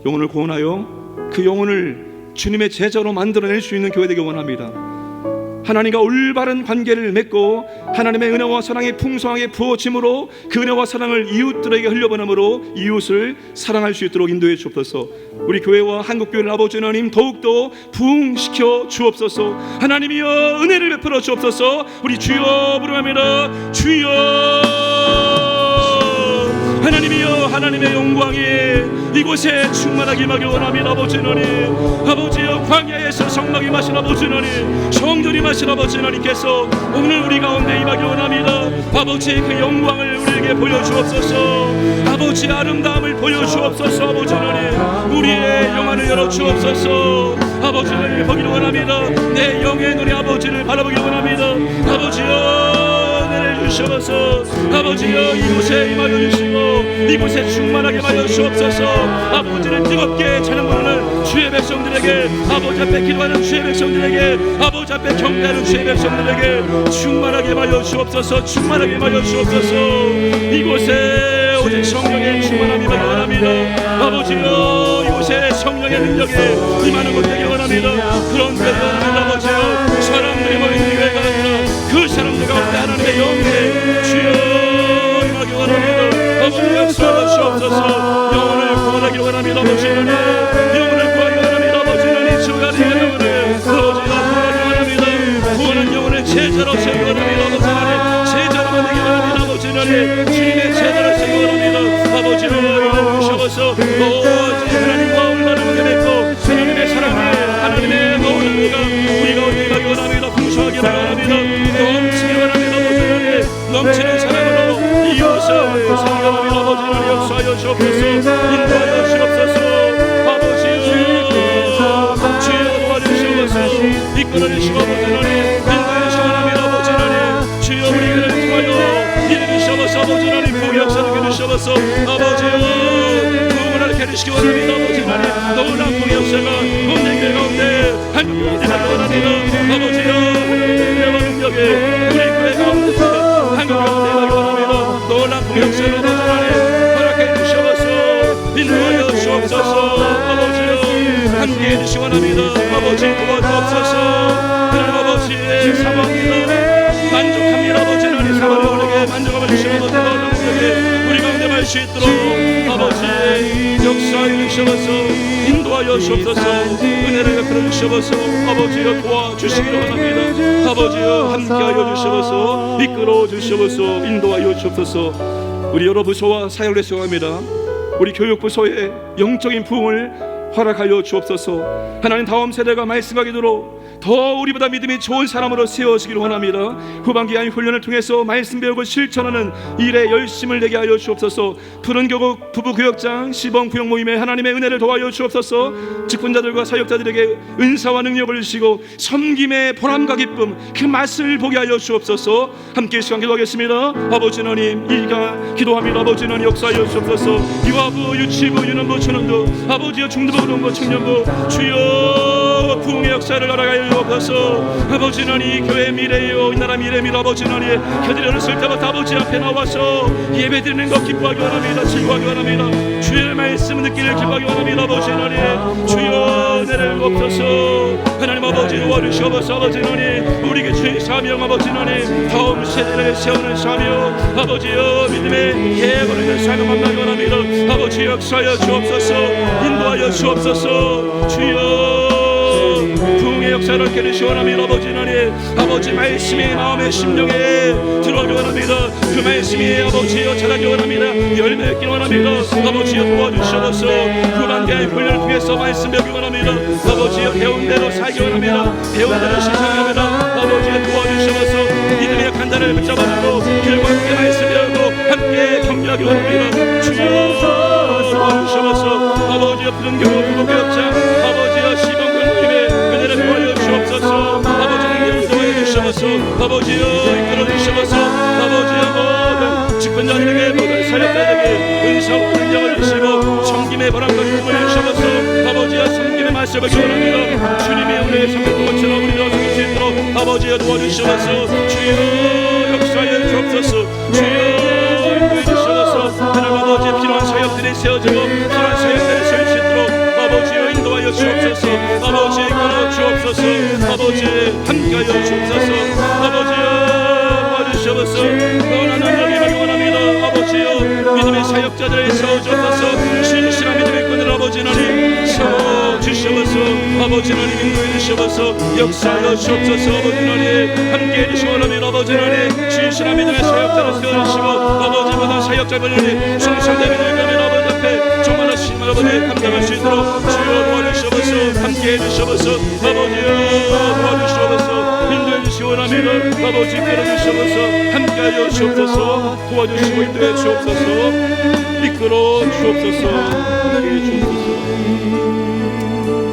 영혼을 구원하여 그 영혼을 주님의 제자로 만들어낼 수 있는 교회 되길 원합니다. 하나님과 올바른 관계를 맺고 하나님의 은혜와 사랑이 풍성하게 부어짐으로 그 은혜와 사랑을 이웃들에게 흘려보내므로 이웃을 사랑할 수 있도록 인도해 주옵소서. 우리 교회와 한국교회를 아버지 하나님 더욱더 부흥시켜 주옵소서. 하나님이여 은혜를 베풀어 주옵소서. 우리 주여 부르합니다. 주여 하나님이여 하나님의 영광이 이곳에 충만하게 임하길 원합니다. 아버지 하나님 아버지여 광야에서 성막이 마신 아버지 하나님 성전이 마신 아버지 하나님께서 오늘 우리 가운데 임하길 원합니다. 아버지 그 영광을 우리에게 보여주옵소서. 아버지 아름다움을 보여주옵소서. 아버지 하나님 우리의 영안을 열어주옵소서. 아버지 하나님 보기를 원합니다. 내 영의 눈이 아버지를 바라보길 원합니다. 아버지여 주셔서 아버지여 이곳에 임하여 주시고 이곳에 충만하게 하여 주옵소서. 아버지를 뜨겁게 찬양 부르는 주의 백성들에게 아버지 앞에 기도하는 주의 백성들에게 아버지 앞에 경배하는 주의 백성들에게 충만하게 하여 주옵소서. 충만하게 하여 주옵소서. 이곳에 오직 성령의 충만함이 임하기 원합니다. 아버지여 이곳에 성령의 능력이 임하는 것 되기 원합니다. 그런 교회가 원합니다. 아버지여 사람들이 모이는 교회가 아니라 그 사람들 가운데 하나님의 영계 주여 임하기 원합니다. 아버지 역사하여 주옵소서. 영혼을 구원하기 원합니다. 아버지 하나님 영혼을 구하기 원합니다. 아버지 하나님 주가리의 영혼을 아버지가 구하기 원합니다. 구원한 영혼을 제자로 세우기 원합니다. 아버지 하나님 제자로 만들기 원합니다. 아버지 하나님 주님의 제자로 세우기 원합니다. 아버지를 이루셔서 오직 하나님과 올바른 관계 맺고 하나님의 사랑에 하나님의 모든 것가 우리 가운데 임하기 원합니다. 풍성하게 임하기 원합니다. 넘치기 원합니다. 아버지 하나님 넘치는 사랑으로 자들에게 우리 가운데 말 수 있도록 아버지 역사해 주셔서 인도하여 주옵소서. 은혜를 베풀어 주셔서 아버지여 도와주시기를 원합니다. 아버지여 함께하여 주셔서 이끌어 주셔서 인도하여 주옵소서. 우리 여러 부서와 사역을 수행합니다. 우리 교육부서의 영적인 부흥을 허락하여 주옵소서. 하나님 다음 세대가 말씀하기도록 더 우리보다 믿음이 좋은 사람으로 세워지기를 원합니다. 후반기의 훈련을 통해서 말씀 배우고 실천하는 일에 열심을 내게 하여 주옵소서. 푸른교국 부부교역장 시범 구역 모임에 하나님의 은혜를 도와여 주옵소서. 직분자들과 사역자들에게 은사와 능력을 주시고 섬김의 보람과 기쁨 그 맛을 보게 하여 주옵소서. 함께 시간 기도하겠습니다. 아버지 하나님 이가 기도합니다. 아버지 하나님 역사하여 주옵소서. 유아부 유치부 유년부 초년부 아버지여 중등부 고등부 청년부 주여 부흥의 역사를 알아가여 주옵소서. 아버지 하나님 교회 미래요 이 나라 미래입니다. 아버지 하나님 그들이 어렸을 때부터 아버지 앞에 나와서 예배 드리는 것 기뻐하기 원합니다. 즐거워하기 원합니다. 주의 말씀을 느끼를 기뻐하기 원합니다. 아버지 하나님 주여 은혜를 주옵소서. 하나님 아버지 도와주시옵소서. 아버지 하나님 우리에게 주의 사명 아버지 하나님 다음 세대를 세우는 사명 아버지여 믿음의 계보를 사명 만나기 원합니다. 아버지 역사하여 주옵소서. 인도하여 주옵소서. 주여 부흥의 역사를 깨르시 원합니다. 아버지 하나님 아버지 말씀이 마음의 심령에 들어오기 원합니다. 그 말씀이 아버지여 자라기 원합니다. 열매 맺기 원합니다. 아버지여 도와주셔서 후반기의 훈련을 통해서 말씀 배우기 원합니다. 아버지여 배운 대로 살기 원합니다. 배운 대로 실천하기 원합니다. 아버지여 도와주셔서 믿음의 간단을 붙잡아주고 길과 함께 말씀 배우고 함께 격려하기 원합니다. 주여 도와주셔서 아버지여 푸른교회 부부교역장 아버지여 시범교회 모임에 은혜를 도와여 주옵소서. 아버지는 인도하여 주셔서 아버지여 이끌어 주셔서 아버지여 모든 직분자들에게 모든 사역자들에게 은사와 능력을 주시고 섬김의 보람과 기쁨을 주셔서 아버지여 섬김의 말씀을 기원합니다. 주님의 은혜의 성령 것처럼 우리도 섬길 수 있도록 아버지여 도와주셔서 주여 역사에 주옵소서. 주여 인도해 주셔서 하나님 아버지 필요한 사역들이 세워지고 필요한 사역들이 세울 수 있도록 아버지여 인도하여 주옵소서. 아버지 이끌어 주옵소서. 아버지 함께하여 주옵소서. 아버지여 도와주셔서 너나는 여기 원합니다. 아버지여 믿음의 사역자들을 세워주옵소서. 신실한 믿음의 꾼을 아버지 하나님 세워주셔서 아버지 하나님 인도해 주셔서 역사하여 주옵소서. 아버지 하나님 함께해 주시기 원합니다. 아버지 하나님 신실한 믿음의 사역자를 세워주시고 아버지 모든 사역자분들이 충성된 믿음의 가면 아버지 앞에 정말 하신 아버지 감당할 수 있도록 주여 도와주셔서 함께해 주셔서 아버지여 도와주셔서 인도해 주시기 원합니다. 아버지 이끌어주셔서 함께하여 주옵소서. 도와주시고 인도해 주옵소서. 이끌어 주옵소서. 함께해 주옵소서.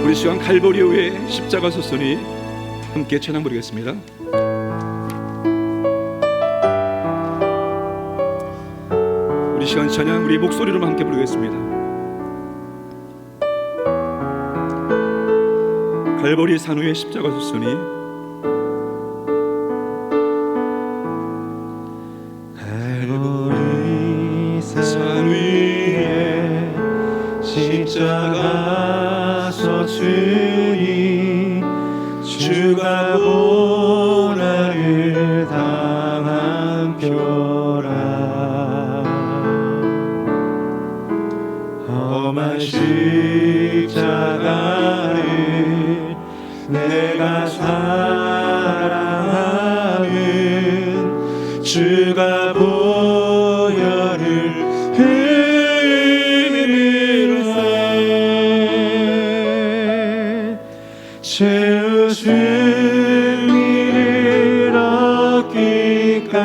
우리 시간 갈보리 위에 십자가 섰으니 함께 찬양 부르겠습니다. 우리 시간 찬양 우리 목소리로만 함께 부르겠습니다. 갈보리 산 위에 십자가 섰으니 갈보리 산 위에 십자가 섰으니 주가 고난을 당한 표라. 험한 십자가를 내가 사랑하는 주가 보혈을 흘리밀세 채우신 이를 얻기까지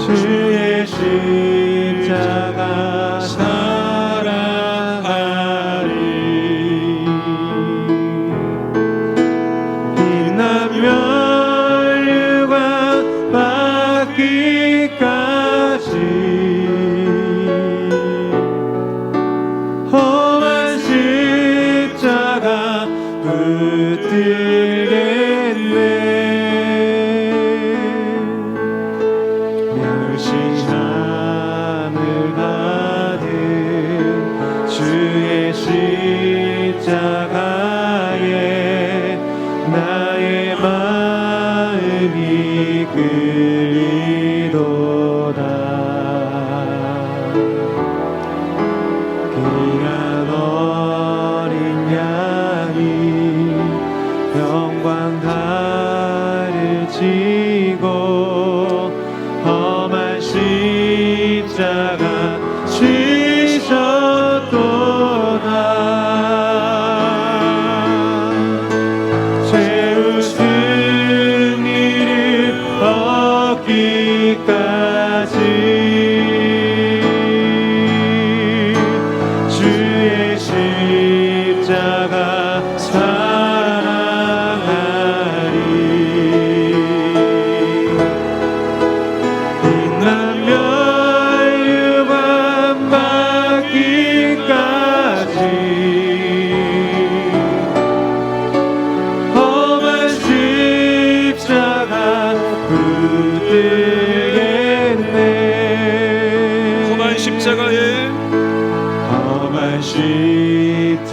주의 십자가 사랑하리. 빛나면류가 받기까지 험한 십자가 붙들겠네. 명심함을 받은 주의 십자가에 나의 마음이 십자가에 험한 십자가에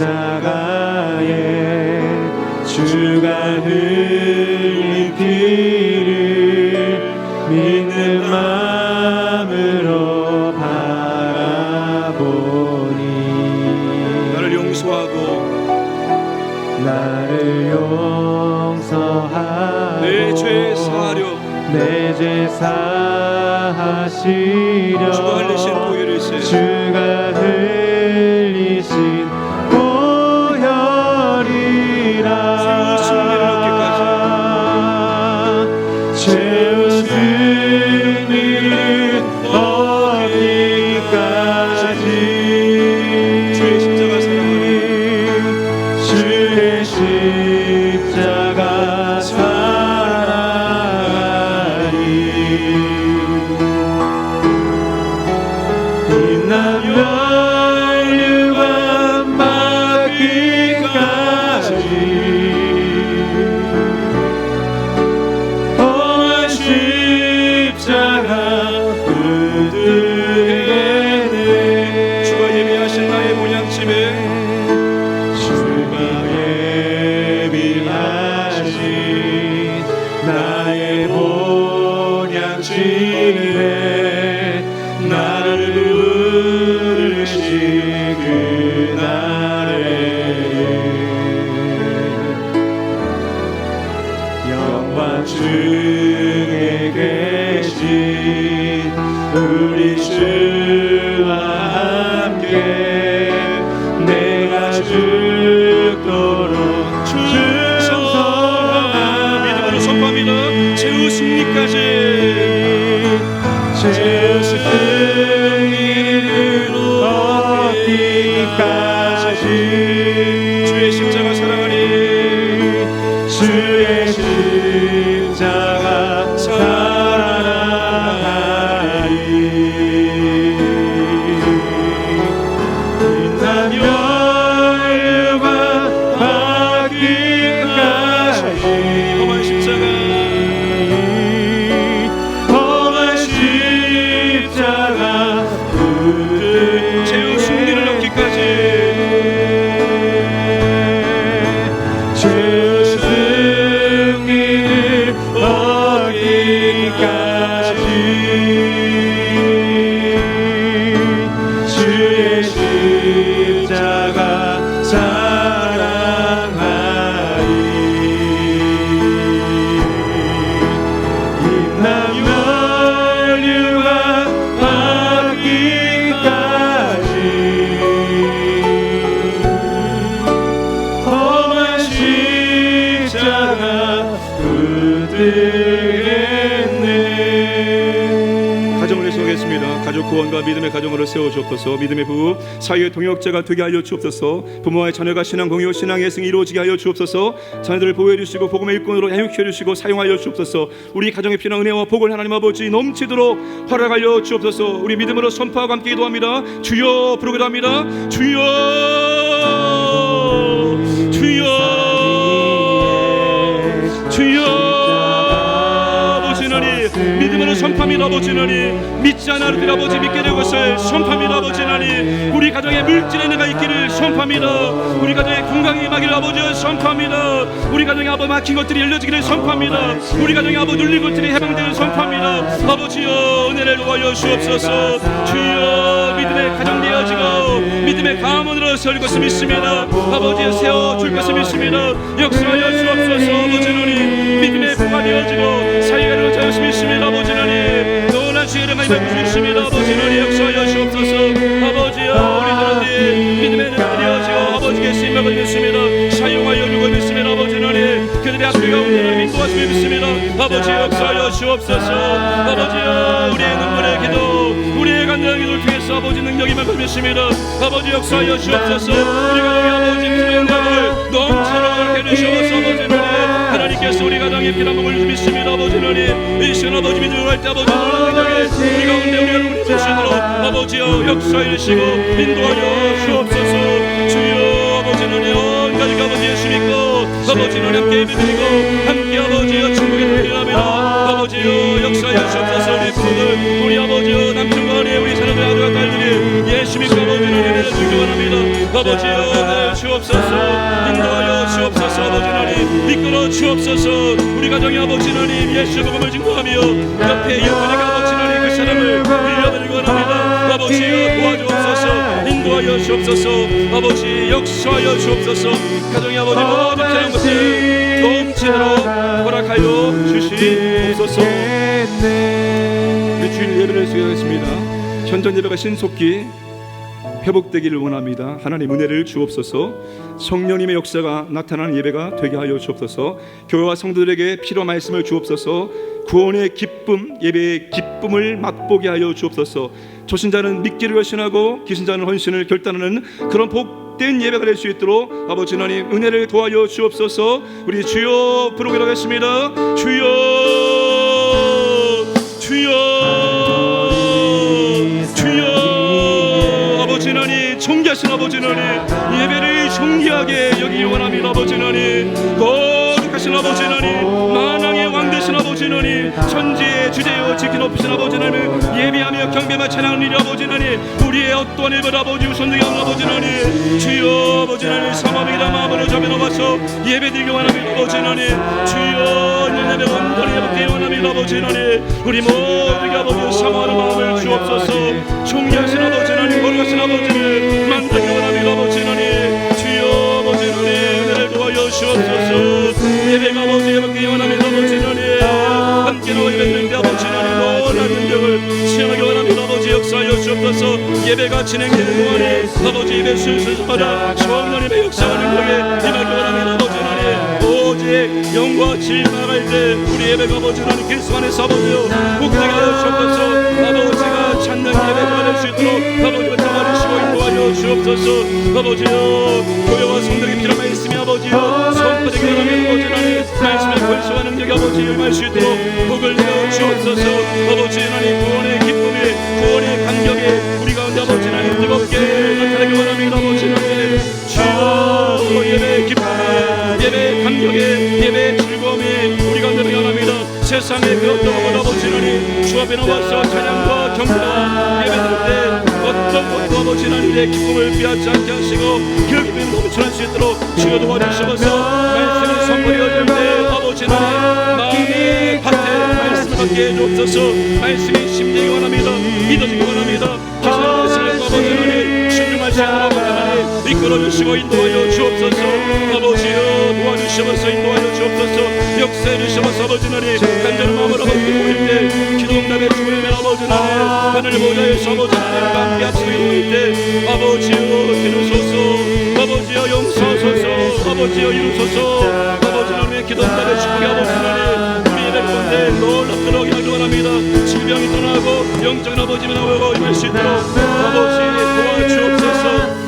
주가 흘린 피를 믿는 마음으로 바라보니 나를 용서하고 나를 용서하고 내 죄 사하려 내 죄 사하시려 주가 흘리신 보혈을 세 주가 흘리신 보혈이라 죄의 승리를 얻기까지 주의 십자가 사랑하리 주의 십자가 사랑하리 빛나며 율관 받기까지 험한 십자가 붙들겠네 주가 예비하신 나의 본향집에 주가 예비하신 나의 본향집에 나를 부르신 그날에 영광 중에 계신 우리 주와 함께 내가 죽도록 믿음으로 선포합니다. 최후 승리까지 죄의 승리를 얻기까지 주의 십자가 사랑하리 주의 십자가 사랑하리 빛나며 율관 받기까지 험한 십자가 험한 십자가 붙들 최후 승리를 얻기까지 죄의 승리를 얻기까지 주의 십자가 사랑하리 빛나며 율관 받기까지 험한 십자가 붙들겠네 가정을 세우겠습니다. 가족 구원과 믿음의 가정으로 세워주옵소서. 믿음의 부부 사이의 동역자가 되게 하여 주옵소서. 부모와 자녀가 신앙 공유 신앙의 승이 이루어지게 하여 주옵소서. 자녀들을 보호해 주시고 복음의 일꾼으로 양육해 주시고 사용하여 주옵소서. 우리 가정의 피난 은혜와 복을 하나님 아버지 넘치도록 허락하여 주옵소서. 우리 믿음으로 선포하고 함께 기도합니다. 주여 부르기도 합니다. 주여 주여 주여 아버지 하나님 믿음으로 선포합니다. 아버지 하나님 믿지 않아도 아버지 믿게 될 것을 선포합니다. 아버지 하나님 우리 가정에 물질의 은혜가 있기를 선포합니다. 우리 가정에 건강이 임하기를 아버지 선포합니다. 우리 가정에 아버지 막힌 것들이 열려지기를 선포합니다. 우리 가정에 아버지 눌린 것들이 해방되기를 선포합니다. 아버지여 은혜를 도와여 주옵소서. 주여 믿음의 가정 되어지고 믿음의 가문으로 세울 것을 믿습니다. 아버지여 세워줄 것을 믿습니다. 역사하여 주옵소서. 아버지 하나님 믿음의 부가 되어지고 사이가 되어질 것을 믿습니다. 아버지 하나님 너무나 주의 은혜가 임할 것을 믿습니다. 아버지 하나님 역사하여 주옵소서. 아버지여 우리 하나님 믿음의 은혜가 되어지고 아버지께 쓰임을 믿습니다. 사용하여 주고 믿습니다. 아버지 하나님 그들의 앞뒤 가운데 믿도하심을 믿습니다. 아버지여 역사하여 주옵소서. 아버지여 우리의 눈물의 기도 우리의 간절한 기도를 통해서 아버지 능력이 임할 것을 믿습니다. 아버지 역사하여 주옵소서. 우리 가정의 아버지 주의 능력을 넘치도록 해주시옵소서. 아버지 하나님 하나님께서 우리 가정에 피난 복을 믿습니다. 아버지 하나님 이 시간 아버지 믿음을 할 때 아버지 하나님 우리 가운데 우리가 우리 주시도록 아버지여 역사해 주시고 인도하여 주옵소서. 주여 아버지 하나님 온 가족 아버지 예수 믿고 아버지 하나님 함께 믿으시고 함께 아버지여 천국에 들리랍니다. 아버지여 역사해 주옵소서. 우리 부모들 우리 아버지여 남편과 우리 자녀들 아들과 딸들이 주기 원합니다. 아버지여 은혜를 주옵소서. 인도하여 주옵소서. 아버지 하나님 이끌어 주옵소서. 우리 가정의 아버지 하나님 예수 복음을 증거하며 옆에 이웃에게 아버지 하나님 그 사람을 빌려드리기 원합니다. 아버지여 도와주옵소서. 인도하여 주옵소서. 아버지 역사하여 주옵소서. 가정의 아버지 모든 사랑 것을 넘치도록 허락하여 주시옵소서. 우리 주일 예배를 수행하겠습니다. 현장 예배가 신속히 회복되기를 원합니다. 하나님 은혜를 주옵소서. 성령님의 역사가 나타나는 예배가 되게 하여 주옵소서. 교회와 성도들에게 필요한 말씀을 주옵소서. 구원의 기쁨, 예배의 기쁨을 맛보게 하여 주옵소서. 조신자는 믿기를 결심하고 기신자는 헌신을 결단하는 그런 복된 예배가 될 수 있도록 아버지 하나님 은혜를 도와여 주옵소서. 우리 주여 부르기로 하겠습니다. 주여 주여 주여. 아버지 하나님 존귀하신 아버지 하나님 예배를 존귀하게 여기기 원합니다. 아버지 하나님 거룩하신 아버지 하나님 만왕의 왕 되신 아버지 하나님 천지의 주제여 지키 높이신 아버지 하나님 예배하며 경배만 찬양하는 일이 아버지 하나님 우리의 어떠한 일보다 아버지 우선되게 하는 아버지 하나님 주여 아버지 하나님 사마귀다 마음으로 잡아놓아서 예배드리기 원합니다. 아버지 하나님 주여 예배 온전히 회복되기 원합니다. 아버지 하나님 우리 모두에게 아버지 사모하는 마음을 주옵소서. 존귀하신 아버지 하나님 거룩하신 아버지를 만나기 원합니다. 아버지 하나님 주여 아버지 하나님 은혜를 도와여 주옵소서. 예배가 아버지 회복되기 원합니다. 아버지 하나님 함께 나와 예배드릴 때 아버지 하나님 놀라운 능력을 시행하기 원합니다. 아버지 역사하여 주옵소서. 예배가 진행되는 동안에 아버지 예배 순서마다 성령님의 역사와 능력에 임하기 원합니다. 아버지 하나님 오직 영과 진리가 때 우리 예배가 아버지 하나님 그리스도 안에서 아버지여 복되게 하여 주옵소서. 아버지가 찾는 예배가 될 수 있도록 아버지가 잡아주시고 인도하여 주옵소서. 아버지여 교회와 성도에게 필요한 말씀이 아버지여 선포되게 원하면 아버지 하나님 말씀의 권세와 능력이 아버지 임할 수 있도록 복을 내어 주옵소서. 아버지 하나님 구원의 기쁨에 구원의 감격에 우리 가운데 아버지 하나님 뜨겁게 나타나게 원합니다. 아버지 하나님 주여 예배의 기쁨에 예배의 감격에 예배의 즐거움에 우리 가운데 변합니다. 세상의 그 어떤 것보다 아버지 하나님 주 앞에 나와서 찬양과 경배와 예배드릴 때 어떤 것도 아버지 하나님의 기쁨을 빼앗지 않게 하시고 그 기쁨이 넘쳐날 수 있도록 주여 도와주시옵소서. 말씀을 선포되어질 때 아버지 하나님 마음의 밭에 말씀을 받게 해주옵소서. 말씀이 심되기 원합니다. 믿어지기 원합니다. 기술의 말씀을 아버지 하나님 신중하시고 아버지 하나님 이끌어주시고 인도하여 주옵소서. 아버지여 도와주시옵소서. 인도하여 주옵소서. 역사해 주시옵소서. 아버지 하나님 간절한 마음으로 아버지 모일 때 기도응답의 주님의 아버지 하나님 하늘 보좌에서 아버지 하나님과 함께 아침에 모일 때 아버지여 이루소서. 아버지여 용서하소서. 아버지여 이루소서. 아버지 하나님의 기도응답의 축복의 아버지 하나님 우리 예배 가운데 놀랍도록 하기 원합니다. 질병이 떠나고 영적인 아버지만 나오고 임할 수 있도록 아버지 도와주옵소서.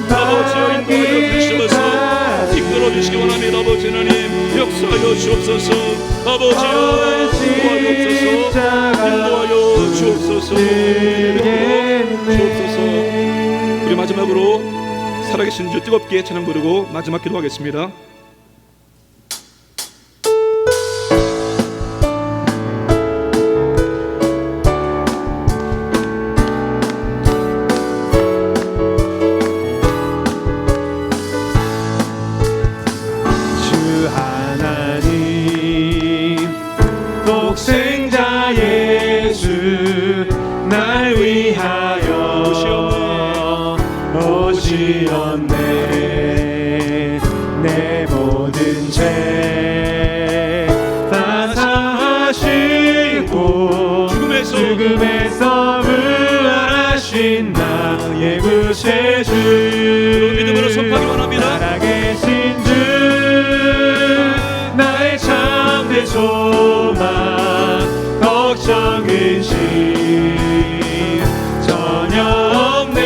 아버지여 인도하여 주시옵소서. 이끌어 주시기 원합니다. 아버지 하나님 역사하여 주옵소서. 아버지여 도와주옵소서. 인도하여 주옵소서. 주옵소서. 우리 마지막으로 살아계신 주 뜨겁게 찬양 부르고 마지막 기도하겠습니다. 내 모든 죄 다 사하시고 죽음에서 부활하신 나의 구세주 믿음으로 선포하기 원합니다. 살아계신 주 나의 참된 소망 걱정 근심 전혀 없네.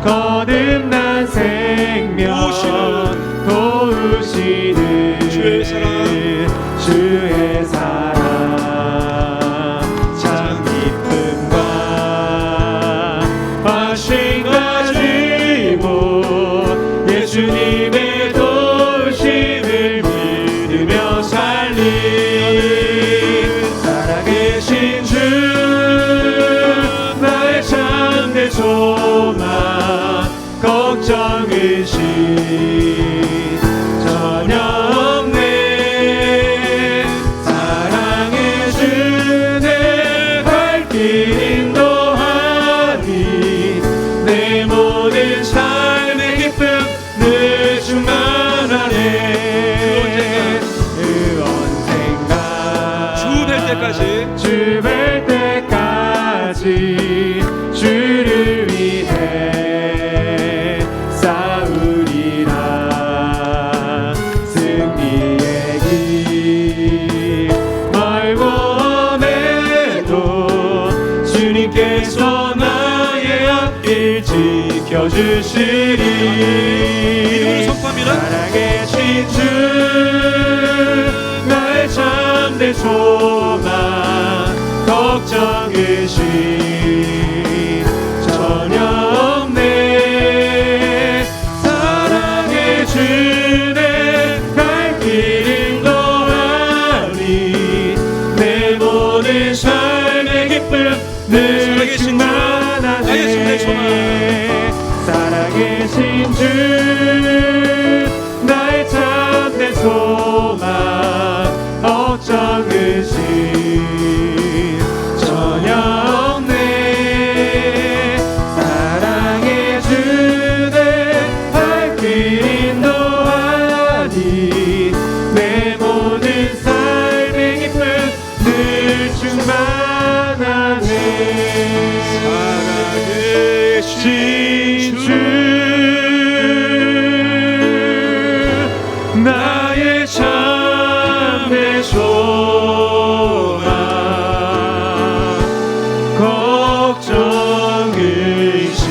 거듭난 생명 도우시는 주의 사랑 참 기쁨과 주님의 도심을 믿으며 살리 살아계신 주 나의 참된 소망 걱정 의심 전혀 없네 사랑의 주 내 발길 인도하니 내 모든 삶의 기쁨 늘 충만하네 그 언젠가 주 뵐 때까지 주 뵐 때까지 주를 위해 싸우리라 승리의 길 멀고 험해도 주님께서 나의 앞길 지켜주시리 이름으로 선포합니다. 살아계신 주 나의 참된 소망 걱정 의심 전혀 없네 사랑의 주 내 발길 인도하니 내 모든 삶의 기쁨 늘 살아계신 주, 나의 참된 충만하네 살아계신 주 나의 참된 소망 걱정 의심 전혀 없네 사랑의 주 내 발길 인도하니 내 모든 삶의 기쁨 늘 충만하네 살아계신 주 나의 참된 소망 걱정 의심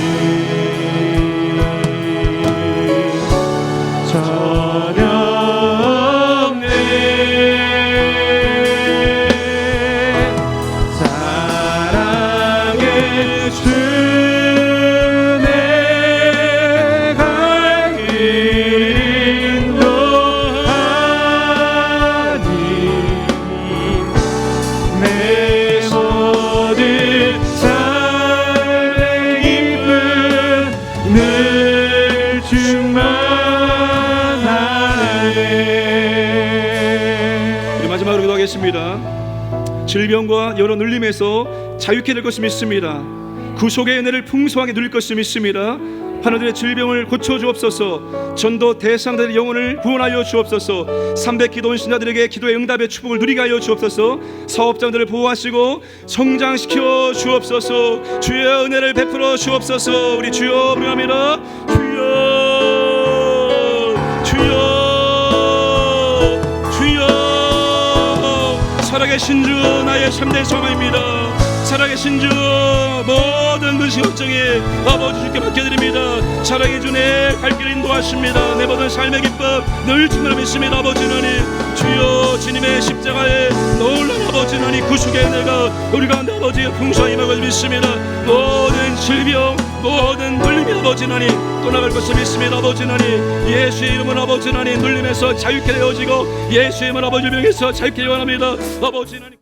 전혀 없네 사랑의 주 내 발길 인도하니 내 모든 삶의 기쁨 늘 충만하네 우리 마지막으로 기도하겠습니다. 질병과 여러 눌림에서 자유케 될 것을 믿습니다. 구속의 은혜를 풍성하게 누릴 것을 믿습니다. 하나님의 질병을 고쳐주옵소서. 전도 대상자들의 영혼을 구원하여 주옵소서. 300기도원 신자들에게 기도의 응답의 축복을 누리게 하여 주옵소서. 사업장들을 보호하시고 성장시켜 주옵소서. 주의 은혜를 베풀어 주옵소서. 우리 주여 부르합니다. 주여 주여 주여 살아계신 주 나의 참된 소망입니다. 살아계신 주 모든 근심 걱정에 아버지 주께 맡겨드립니다. 사랑의 주 내 갈 길 인도하십니다. 내 모든 삶의 기쁨 늘 주님을 믿습니다. 아버지 하나님 주여 주님의 십자가에 놀라운 아버지 하나님 구속의 은혜가 우리 가운데 아버지 풍성히 임할 믿습니다. 모든 질병 모든 눌림이 아버지 하나님 떠나갈 것을 믿습니다. 아버지 하나님 예수의 이름은 아버지 하나님 눌림에서 자유케 되어지고 예수의 이름은 아버지 병에서 자유케 원합니다. 아버지 하나님